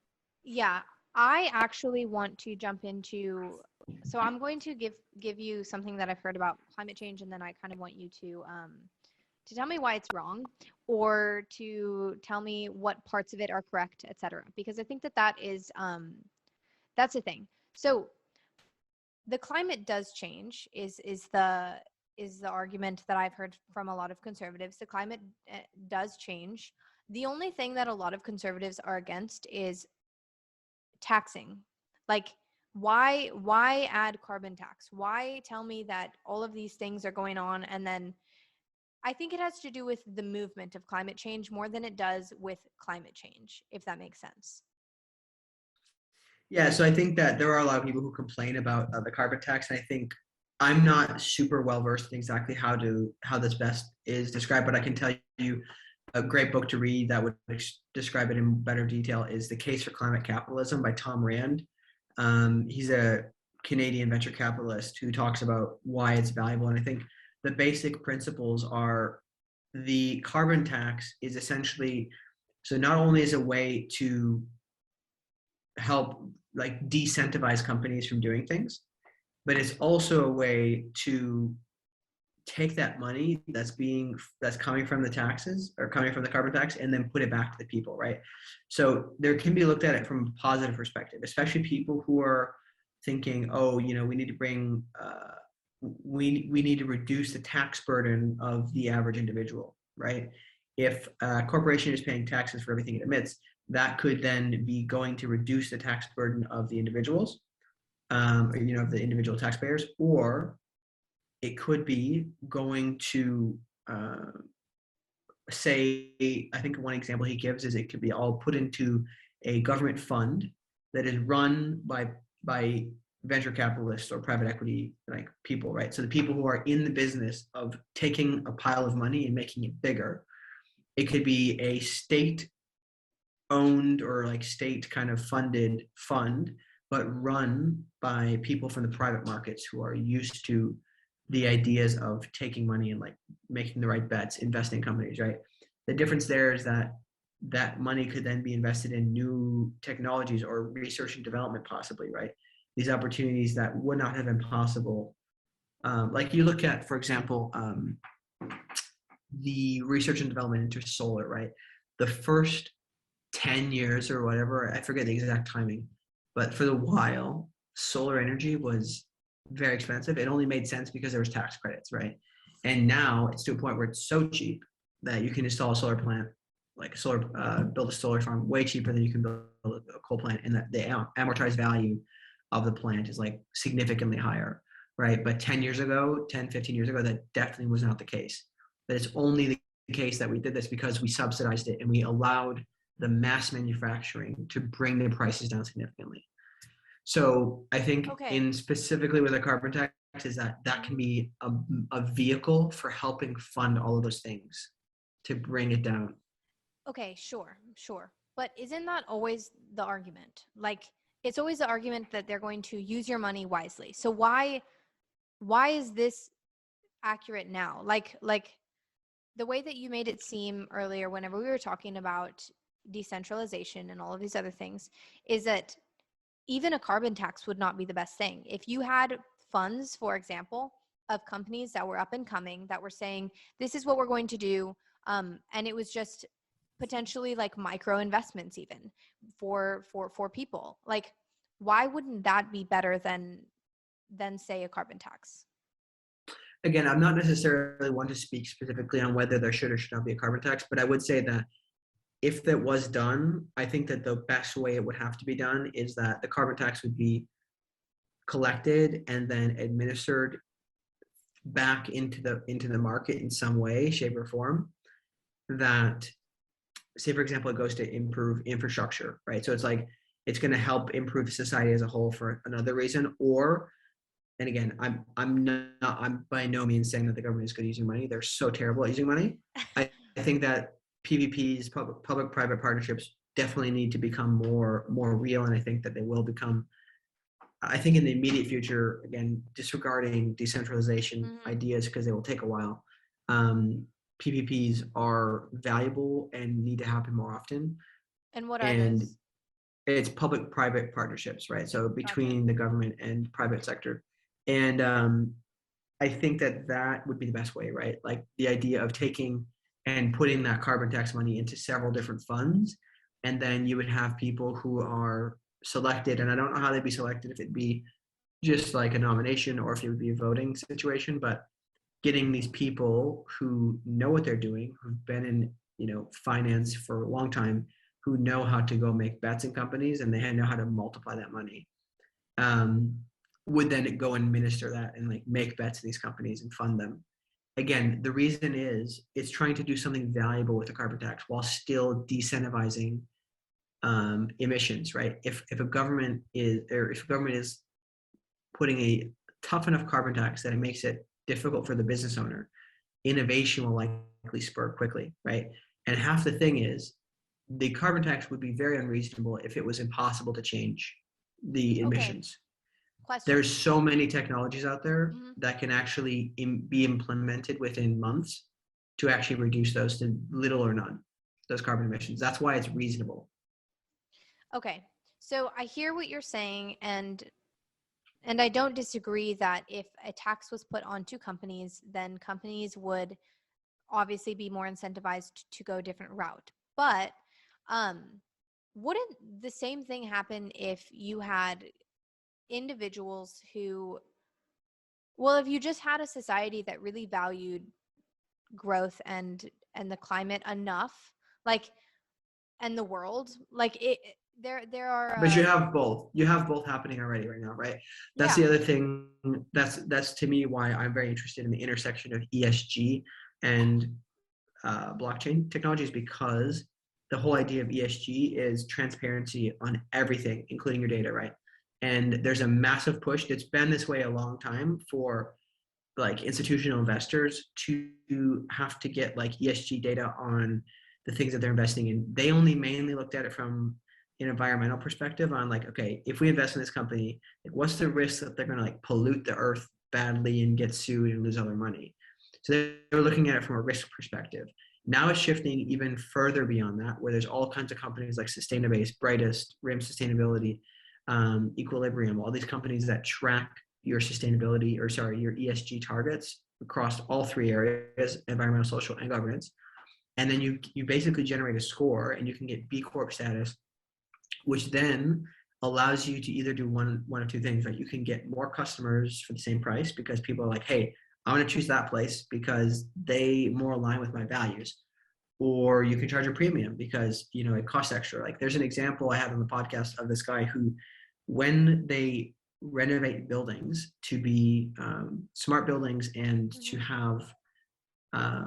Yeah, I actually want to jump into. So I'm going to give you something that I've heard about climate change, and then I kind of want you to tell me why it's wrong, or to tell me what parts of it are correct, etc. Because I think that is that's the thing. So the climate does change is the argument that I've heard from a lot of conservatives. The climate does change. The only thing that a lot of conservatives are against is taxing. Like, why add carbon tax? Why tell me that all of these things are going on? And then I think it has to do with the movement of climate change more than it does with climate change, if that makes sense. Yeah, so I think that there are a lot of people who complain about the carbon tax, and I think I'm not super well versed in exactly how this best is described, but I can tell you a great book to read that would describe it in better detail is The Case for Climate Capitalism by Tom Rand. He's a Canadian venture capitalist who talks about why it's valuable. And I think the basic principles are the carbon tax is essentially, so not only is a way to help like decentivize companies from doing things, but it's also a way to take that money that's coming from the taxes or coming from the carbon tax and then put it back to the people, right? So there can be looked at it from a positive perspective, especially people who are thinking, oh, we need to bring, we need to reduce the tax burden of the average individual, right? If a corporation is paying taxes for everything it emits, that could then be going to reduce the tax burden of the individuals, of the individual taxpayers, or it could be going to uh, say, I think one example he gives is it could be all put into a government fund that is run by venture capitalists or private equity like people, right? So the people who are in the business of taking a pile of money and making it bigger. It could be a state owned or like state kind of funded fund, but run by people from the private markets who are used to the ideas of taking money and like making the right bets, investing in companies, right? The difference there is that that money could then be invested in new technologies or research and development, possibly, right? These opportunities that would not have been possible. Like you look at, for example, the research and development into solar, right? The first 10 years or whatever, I forget the exact timing, but for the while, solar energy was very expensive. It only made sense because there was tax credits, right? And now it's to a point where it's so cheap that you can install a solar plant, like build a solar farm way cheaper than you can build a coal plant, and that the amortized value of the plant is like significantly higher, right? But 15 years ago, that definitely was not the case. But it's only the case that we did this because we subsidized it and we allowed the mass manufacturing to bring the prices down significantly. So I think in specifically with a carbon tax is that can be a vehicle for helping fund all of those things to bring it down. Okay, sure. But isn't that always the argument? Like, it's always the argument that they're going to use your money wisely. So why is this accurate now? Like the way that you made it seem earlier whenever we were talking about decentralization and all of these other things is that even a carbon tax would not be the best thing. If you had funds, for example, of companies that were up and coming that were saying, this is what we're going to do, and it was just potentially like micro investments even for people, like why wouldn't that be better than say a carbon tax? Again, I'm not necessarily one to speak specifically on whether there should or should not be a carbon tax, but I would say that if that was done, I think that the best way it would have to be done is that the carbon tax would be collected and then administered back into the market in some way, shape, or form. That, say for example, it goes to improve infrastructure, right? So it's like it's going to help improve society as a whole for another reason. Or, and again, I'm by no means saying that the government is good at using money. They're so terrible at using money. I think that PPPs, public-private partnerships, definitely need to become more real, and I think that they will become. I think in the immediate future, again, disregarding decentralization ideas because they will take a while. PPPs are valuable and need to happen more often. And what are those? It's public-private partnerships, right? So between the government and private sector, and I think that would be the best way, right? Like the idea of taking and putting that carbon tax money into several different funds, and then you would have people who are selected, and I don't know how they'd be selected, if it'd be just like a nomination or if it would be a voting situation, but getting these people who know what they're doing, who've been in finance for a long time, who know how to go make bets in companies and they know how to multiply that money, would then go and minister that and like make bets in these companies and fund them. Again, the reason is it's trying to do something valuable with the carbon tax while still decentivizing emissions, right? If a government is putting a tough enough carbon tax that it makes it difficult for the business owner, innovation will likely spur quickly, right? And half the thing is the carbon tax would be very unreasonable if it was impossible to change the emissions. There's so many technologies out there that can actually be implemented within months to actually reduce those to little or none, those carbon emissions. That's why it's reasonable. Okay, so I hear what you're saying, and I don't disagree that if a tax was put onto companies, then companies would obviously be more incentivized to go a different route. But wouldn't the same thing happen if you had individuals who, well, if you just had a society that really valued growth and the climate enough, like, and the world, like there are But you have both. You have both happening already right now, right? That's yeah. the other thing. That's to me why I'm very interested in the intersection of ESG and blockchain technologies, because the whole idea of ESG is transparency on everything, including your data, right? And there's a massive push that's been this way a long time for like institutional investors to have to get like ESG data on the things that they're investing in. They only mainly looked at it from an environmental perspective on like, okay, if we invest in this company, like what's the risk that they're going to like pollute the earth badly and get sued and lose all their money? So they're looking at it from a risk perspective. Now it's shifting even further beyond that, where there's all kinds of companies like Sustainabase, Brightest, RIM Sustainability, Equilibrium, all these companies that track your sustainability, or sorry, your ESG targets across all three areas: environmental, social, and governance. And then you basically generate a score, and you can get B Corp status, which then allows you to either do one of two things, right? You can get more customers for the same price because people are like, hey, I want to choose that place because they more align with my values. Or you can charge a premium because it costs extra. Like there's an example I have on the podcast of this guy who, when they renovate buildings to be smart buildings and to have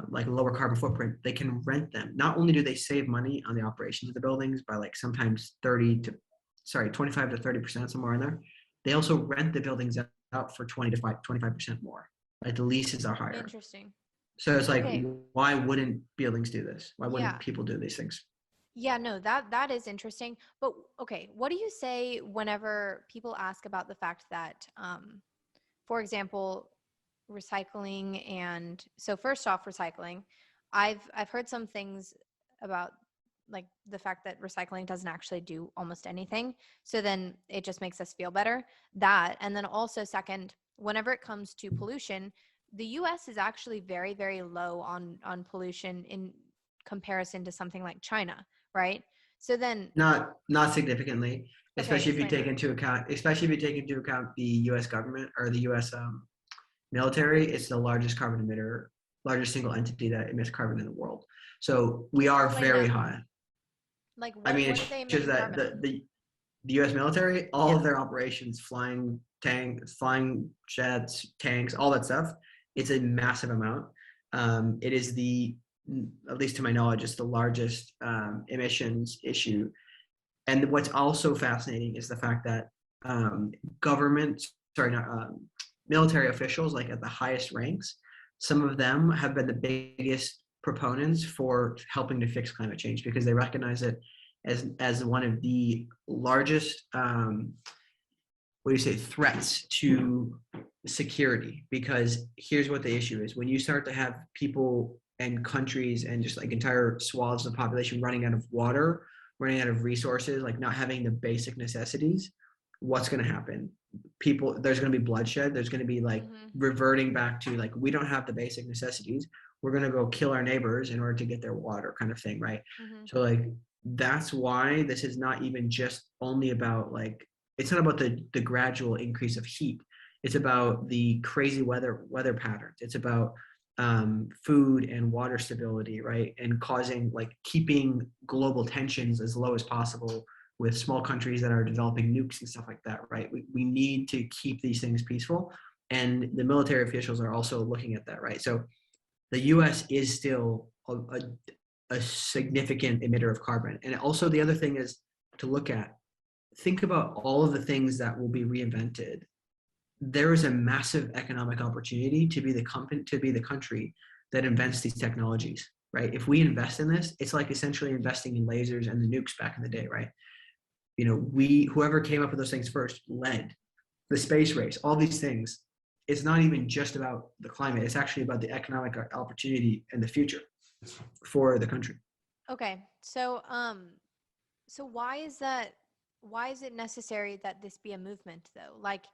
like a lower carbon footprint, they can rent them. Not only do they save money on the operations of the buildings by like sometimes 25 to 30%, somewhere in there, they also rent the buildings out for 25% more. Like the leases are higher. Interesting. So it's like, Okay. why wouldn't buildings do this? Why Yeah. wouldn't people do these things? Yeah, no, that is interesting. But okay, what do you say whenever people ask about the fact that, for example, recycling, and so first off, recycling, I've heard some things about like the fact that recycling doesn't actually do almost anything. So then it just makes us feel better. That, and then also second, whenever it comes to pollution, the US is actually very, very low on pollution in comparison to something like China, right? So then, Not significantly, okay, especially if you explain take that. into account the U.S. government or the U.S. Military. It's the largest carbon emitter, largest single entity that emits carbon in the world. So Can we you are explain very that? high. Like I mean, what it's do they emit just in that carbon? the U.S. military, all Yeah. of their operations, flying jets, tanks, all that stuff, it's a massive amount. It is at least to my knowledge, it's the largest emissions issue. And what's also fascinating is the fact that government, sorry, not military officials, like at the highest ranks, some of them have been the biggest proponents for helping to fix climate change because they recognize it as one of the largest what do you say, threats to security. Because here's what the issue is: when you start to have people and countries and just like entire swaths of the population running out of water, running out of resources, like not having the basic necessities, what's going to happen? There's going to be bloodshed. There's going to be like reverting back to like, we don't have the basic necessities, we're going to go kill our neighbors in order to get their water, kind of thing, right? So like, that's why this is not even just only about like, it's not about the gradual increase of heat. It's about the crazy weather patterns. It's about food and water stability, right? And causing like keeping global tensions as low as possible with small countries that are developing nukes and stuff like that, right? We need to keep these things peaceful. And the military officials are also looking at that, right? So the US is still a significant emitter of carbon. And also the other thing is to look at, think about all of the things that will be reinvented. There is a massive economic opportunity to be the country that invents these technologies, right? If we invest in this, it's like essentially investing in lasers and the nukes back in the day, right? Whoever came up with those things first led the space race, all these things. It's not even just about the climate. It's actually about the economic opportunity and the future for the country. Okay. So why is that, why is it necessary that this be a movement though? Like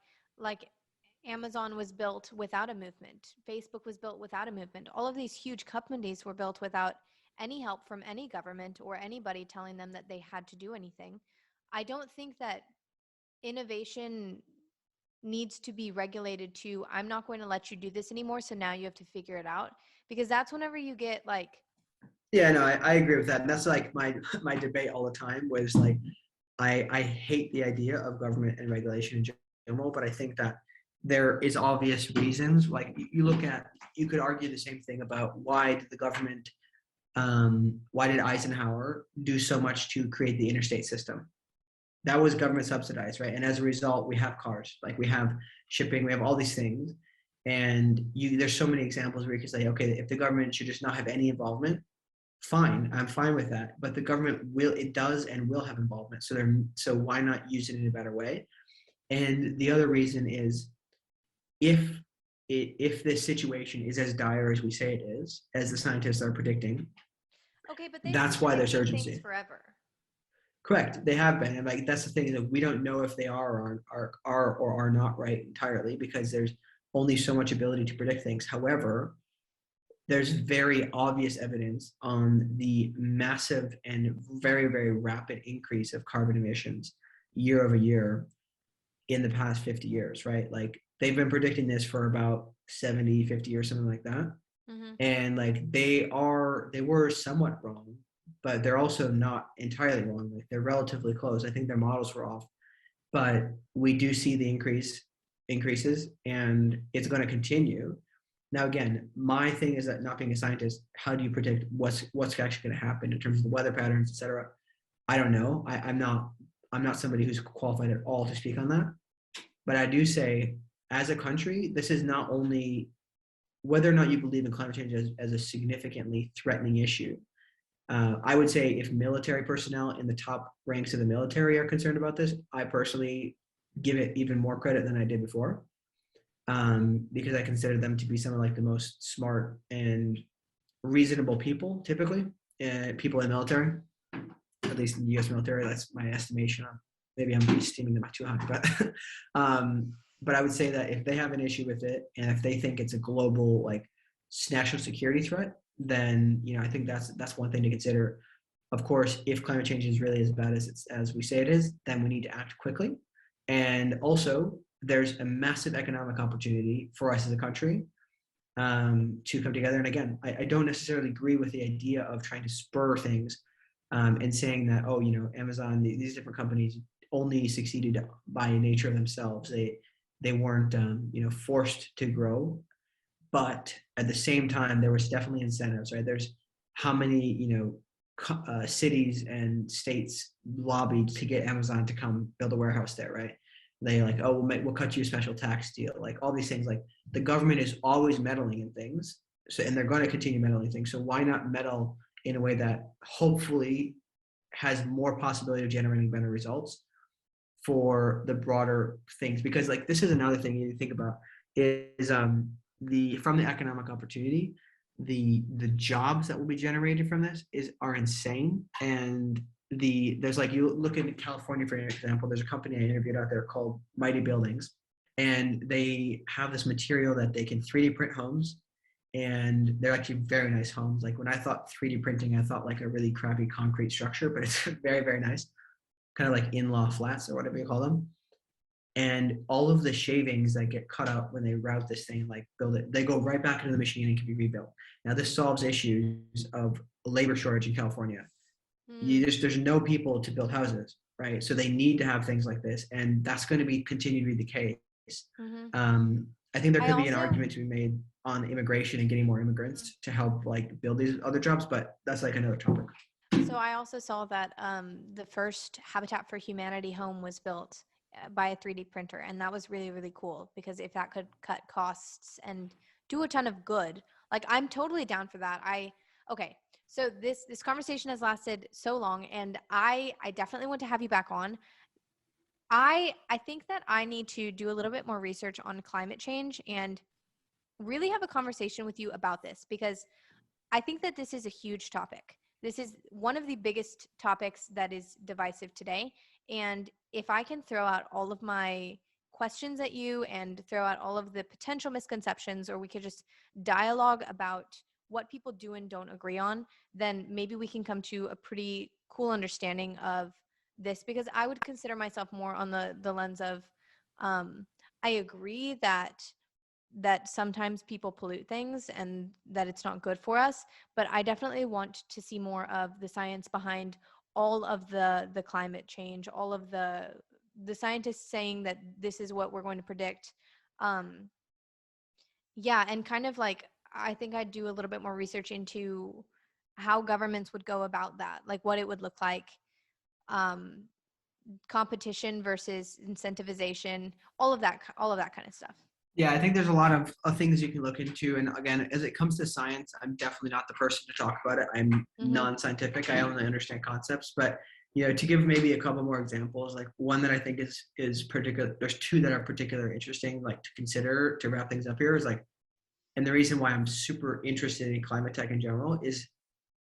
Amazon was built without a movement. Facebook was built without a movement. All of these huge companies were built without any help from any government or anybody telling them that they had to do anything. I don't think that innovation needs to be regulated to, I'm not going to let you do this anymore, so now you have to figure it out. Because that's whenever you get like, Yeah, no, I agree with that. And that's like my my debate all the time was like I hate the idea of government and regulation in general, but I think that there is obvious reasons. Like you look at, you could argue the same thing about why did the government, why did Eisenhower do so much to create the interstate system? That was government subsidized, right? And as a result, we have cars, like we have shipping, we have all these things. And there's so many examples where you can say, okay, if the government should just not have any involvement, fine, I'm fine with that. But the government it does and will have involvement. So why not use it in a better way? And the other reason is if if this situation is as dire as we say it is, as the scientists are predicting, okay, but they've been that's why there's predicting things urgency. forever. Correct, they have been, and like that's the thing, that we don't know if they are or are not right entirely, because there's only so much ability to predict things. However, there's very obvious evidence on the massive and very, very rapid increase of carbon emissions year over year in the past 50 years, right? Like they've been predicting this for about 70, 50 years, something like that. Mm-hmm. And like they were somewhat wrong, but they're also not entirely wrong. Like they're relatively close. I think their models were off, but we do see the increases, and it's going to continue. Now, again, my thing is that, not being a scientist, how do you predict what's actually going to happen in terms of the weather patterns, et cetera? I don't know. I'm not somebody who's qualified at all to speak on that. But I do say, as a country, this is not only whether or not you believe in climate change as a significantly threatening issue. I would say if military personnel in the top ranks of the military are concerned about this, I personally give it even more credit than I did before, because I consider them to be some of like the most smart and reasonable people, typically, people in the military, at least in the U.S. military. That's my estimation. Maybe I'm steaming them too high, but I would say that if they have an issue with it, and if they think it's a global like national security threat, then I think that's one thing to consider. Of course, if climate change is really as bad as we say it is, then we need to act quickly. And also, there's a massive economic opportunity for us as a country, to come together. And again, I don't necessarily agree with the idea of trying to spur things, and saying that, oh, Amazon, these different companies only succeeded by nature of themselves. They weren't forced to grow. But at the same time, there was definitely incentives, right? There's how many cities and states lobbied to get Amazon to come build a warehouse there, right? They like, oh, we'll cut you a special tax deal, like all these things. Like the government is always meddling in things, and they're going to continue meddling things. So why not meddle in a way that hopefully has more possibility of generating better results for the broader things? Because like this is another thing you need to think about is from the economic opportunity, the jobs that will be generated from this are insane. And there's like, you look in California, for example, there's a company I interviewed out there called Mighty Buildings, and they have this material that they can 3D print homes, and they're actually very nice homes. Like when I thought 3D printing, I thought like a really crappy concrete structure, but it's very, very nice, kind of like in-law flats or whatever you call them. And all of the shavings that get cut out when they route this thing, like build it, they go right back into the machine and can be rebuilt. Now this solves issues of labor shortage in California. There's no people to build houses, right? So they need to have things like this, and that's going to continue to be the case. I think there could be an argument to be made on immigration and getting more immigrants to help like build these other jobs, but that's like another topic. So I also saw that the first Habitat for Humanity home was built by a 3D printer, and that was really, really cool, because if that could cut costs and do a ton of good, like I'm totally down for that. Okay. So this conversation has lasted so long, and I definitely want to have you back on. I think that I need to do a little bit more research on climate change and really have a conversation with you about this, because I think that this is a huge topic. This is one of the biggest topics that is divisive today. And if I can throw out all of my questions at you and throw out all of the potential misconceptions, or we could just dialogue about what people do and don't agree on, then maybe we can come to a pretty cool understanding of this, because I would consider myself more on the lens of I agree that sometimes people pollute things and that it's not good for us, but I definitely want to see more of the science behind all of the climate change, all of the scientists saying that this is what we're going to predict. um yeah, and kind of like I think I'd do a little bit more research into how governments would go about that, like what it would look like, um competition versus incentivization, all of that kind of stuff. Yeah, I think there's a lot of things you can look into. And again, as it comes to science, I'm definitely not the person to talk about it. I'm Mm-hmm. non-scientific. I only understand concepts. But to give maybe a couple more examples, like one that I think is particular. There's two that are particularly interesting, like to consider to wrap things up here is like, and the reason why I'm super interested in climate tech in general is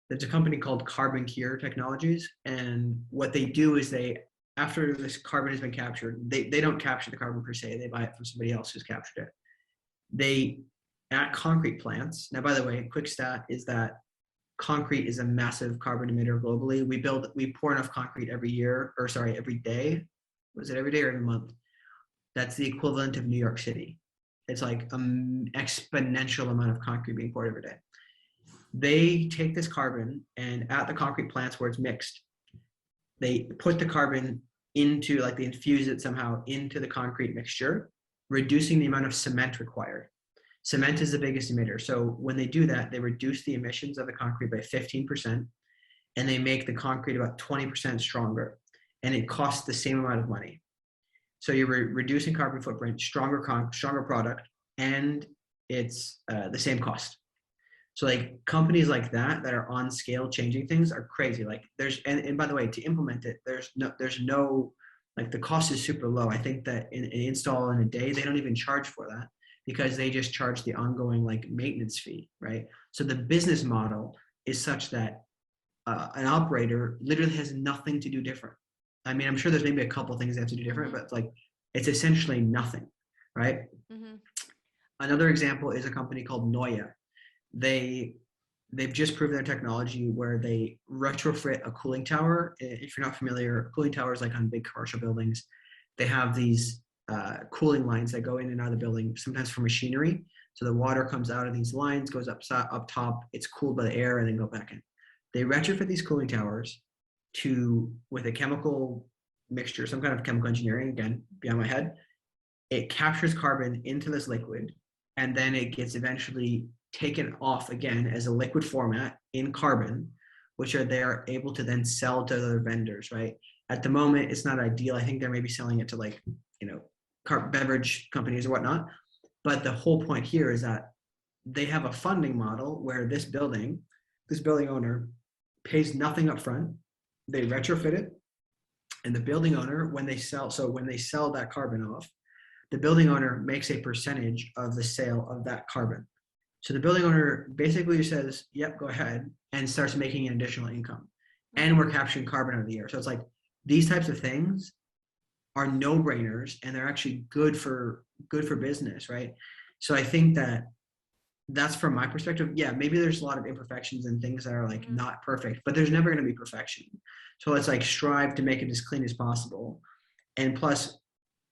there's a company called Carbon Cure Technologies, and what they do is they, after this carbon has been captured, they don't capture the carbon per se, they buy it from somebody else who's captured it. They, at concrete plants, now by the way, quick stat is that concrete is a massive carbon emitter globally. We pour enough concrete every year, or sorry, every day. Was it every day or every month? That's the equivalent of New York City. It's like an exponential amount of concrete being poured every day. They take this carbon and at the concrete plants where it's mixed, they put the carbon into, like, they infuse it somehow into the concrete mixture, reducing the amount of cement required. Cement is the biggest emitter. So when they do that, they reduce the emissions of the concrete by 15%, and they make the concrete about 20% stronger. And it costs the same amount of money. So you're reducing carbon footprint, stronger product, and it's the same cost. So like companies like that are on scale changing things are crazy. Like there's, and by the way, to implement it, there's no, like the cost is super low. I think that an install in a day, they don't even charge for that because they just charge the ongoing like maintenance fee, right? So the business model is such that an operator literally has nothing to do different. I mean, I'm sure there's maybe a couple things they have to do different, but like it's essentially nothing, right? Mm-hmm. Another example is a company called Noya. They've just proven their technology where they retrofit a cooling tower. If you're not familiar, cooling towers, like on big commercial buildings, they have these cooling lines that go in and out of the building, sometimes for machinery. So the water comes out of these lines, goes up top, it's cooled by the air, and then go back in. They retrofit these cooling towers with a chemical mixture, some kind of chemical engineering, again, beyond my head. It captures carbon into this liquid, and then it gets eventually taken off again as a liquid format in carbon, which they're able to then sell to other vendors, right? At the moment, it's not ideal. I think they're maybe selling it to like, beverage companies or whatnot. But the whole point here is that they have a funding model where this building owner pays nothing up front. They retrofit it, and the building owner, when they sell that carbon off, the building owner makes a percentage of the sale of that carbon. So the building owner basically says, yep, go ahead, and starts making an additional income. And we're capturing carbon out of the air. So it's like these types of things are no-brainers, and they're actually good for business, right? So I think that's from my perspective. Yeah, maybe there's a lot of imperfections and things that are like not perfect, but there's never going to be perfection. So let's like strive to make it as clean as possible. And plus,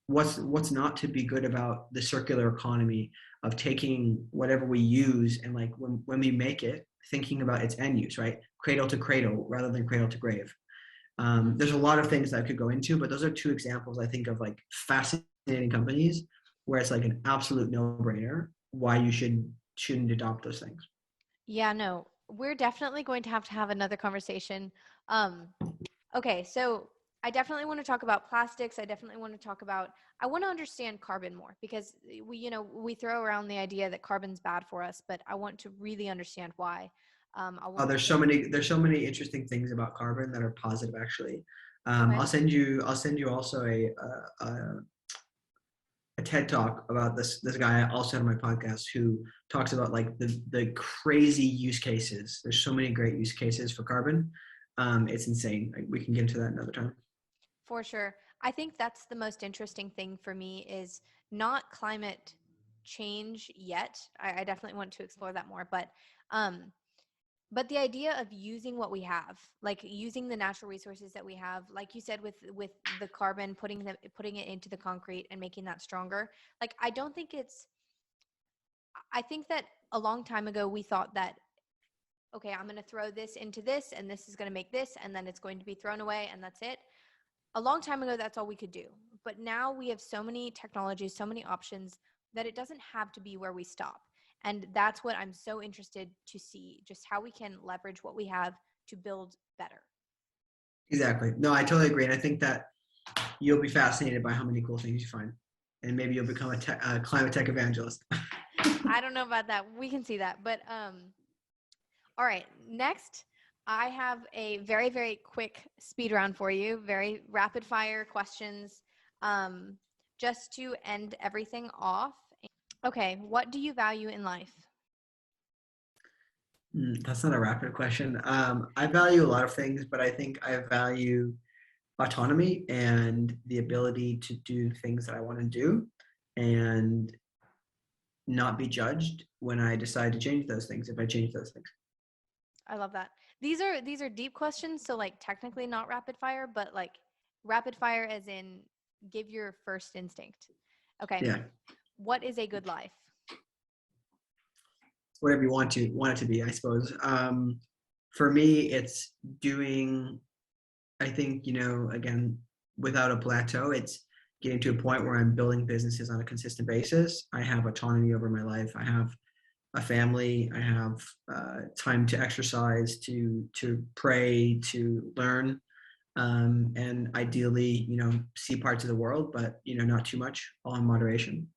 what's not to be good about the circular economy of taking whatever we use and like when we make it, thinking about its end use, right? Cradle to cradle rather than cradle to grave. There's a lot of things that I could go into, but those are two examples I think of like fascinating companies where it's like an absolute no-brainer why you shouldn't adopt those things. Yeah, no, we're definitely going to have another conversation. Okay, so I definitely want to talk about plastics. I definitely want to talk about, I want to understand carbon more because we throw around the idea that carbon's bad for us, but I want to really understand why. There's so many interesting things about carbon that are positive actually. Okay. I'll send you also a TED talk about this guy I also had on my podcast who talks about like the crazy use cases. There's so many great use cases for carbon. It's insane. Like, we can get into that another time. For sure. I think that's the most interesting thing for me is not climate change yet. I definitely want to explore that more, but But the idea of using what we have, like using the natural resources that we have, like you said, with the carbon, putting it into the concrete and making that stronger. Like, I think that a long time ago we thought that, okay, I'm going to throw this into this and this is going to make this and then it's going to be thrown away and that's it. A long time ago, that's all we could do. But now we have so many technologies, so many options that it doesn't have to be where we stop. And that's what I'm so interested to see, just how we can leverage what we have to build better. Exactly. No, I totally agree. And I think that you'll be fascinated by how many cool things you find. And maybe you'll become a climate tech evangelist. I don't know about that. We can see that. But all right, next, I have a very, very quick speed round for you, very rapid fire questions, just to end everything off. Okay, what do you value in life? That's not a rapid question. I value a lot of things, but I think I value autonomy and the ability to do things that I want to do and not be judged when I decide to change those things, if I change those things. I love that. These are deep questions, so like technically not rapid fire, but like rapid fire as in give your first instinct. Okay. Yeah. What is a good life? Whatever you want it to be, I suppose. For me, it's doing, I think, again, without a plateau, it's getting to a point where I'm building businesses on a consistent basis. I have autonomy over my life. I have a family. I have time to exercise, to pray, to learn, and ideally, see parts of the world, but not too much, all in moderation.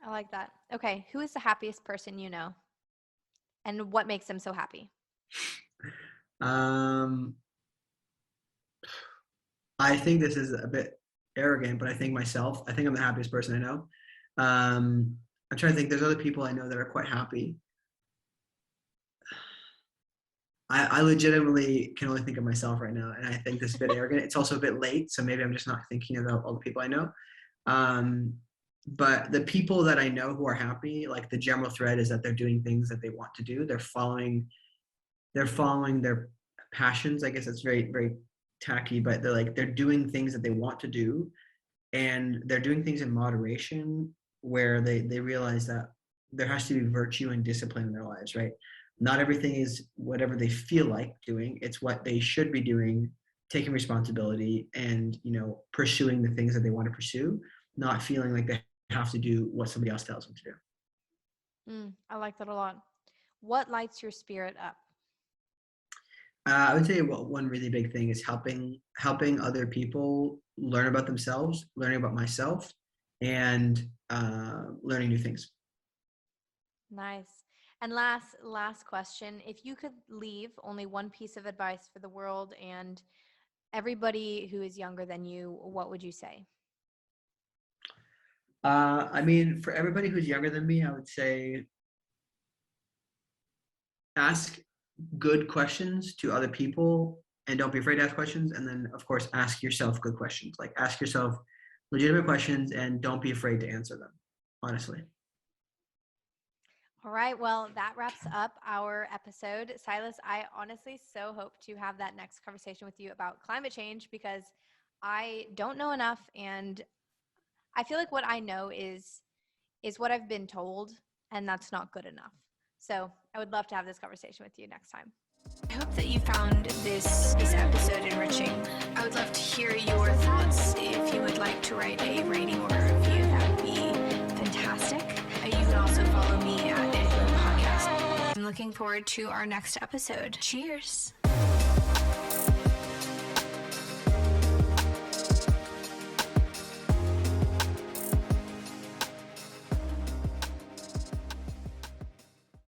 I like that. Okay, who is the happiest person you know? And what makes them so happy? I think this is a bit arrogant, but I think myself. I think I'm the happiest person I know. I'm trying to think. There's other people I know that are quite happy. I legitimately can only think of myself right now, and I think this is a bit arrogant. It's also a bit late, so maybe I'm just not thinking about all the people I know. But the people that I know who are happy, like the general thread is that they're doing things that they want to do. They're following their passions. I guess that's very, very tacky, but they're doing things that they want to do, and they're doing things in moderation where they realize that there has to be virtue and discipline in their lives, right? Not everything is whatever they feel like doing. It's what they should be doing, taking responsibility and, pursuing the things that they want to pursue, not feeling like they have to do what somebody else tells them to do. I like that a lot. What lights your spirit up? I would say one really big thing is helping other people learn about themselves, learning about myself, and learning new things. Nice. And last question, if you could leave only one piece of advice for the world and everybody who is younger than you, what would you say? For everybody who's younger than me, I would say ask good questions to other people and don't be afraid to ask questions. And then, of course, ask yourself good questions. Like, ask yourself legitimate questions and don't be afraid to answer them, honestly. All right. Well, that wraps up our episode. Silas, I honestly so hope to have that next conversation with you about climate change because I don't know enough, and I feel like what I know is what I've been told, and that's not good enough. So I would love to have this conversation with you next time. I hope that you found this episode enriching. I would love to hear your thoughts. If you would like to write a rating or a review, that would be fantastic. You can also follow me at Podcast. I'm looking forward to our next episode. Cheers.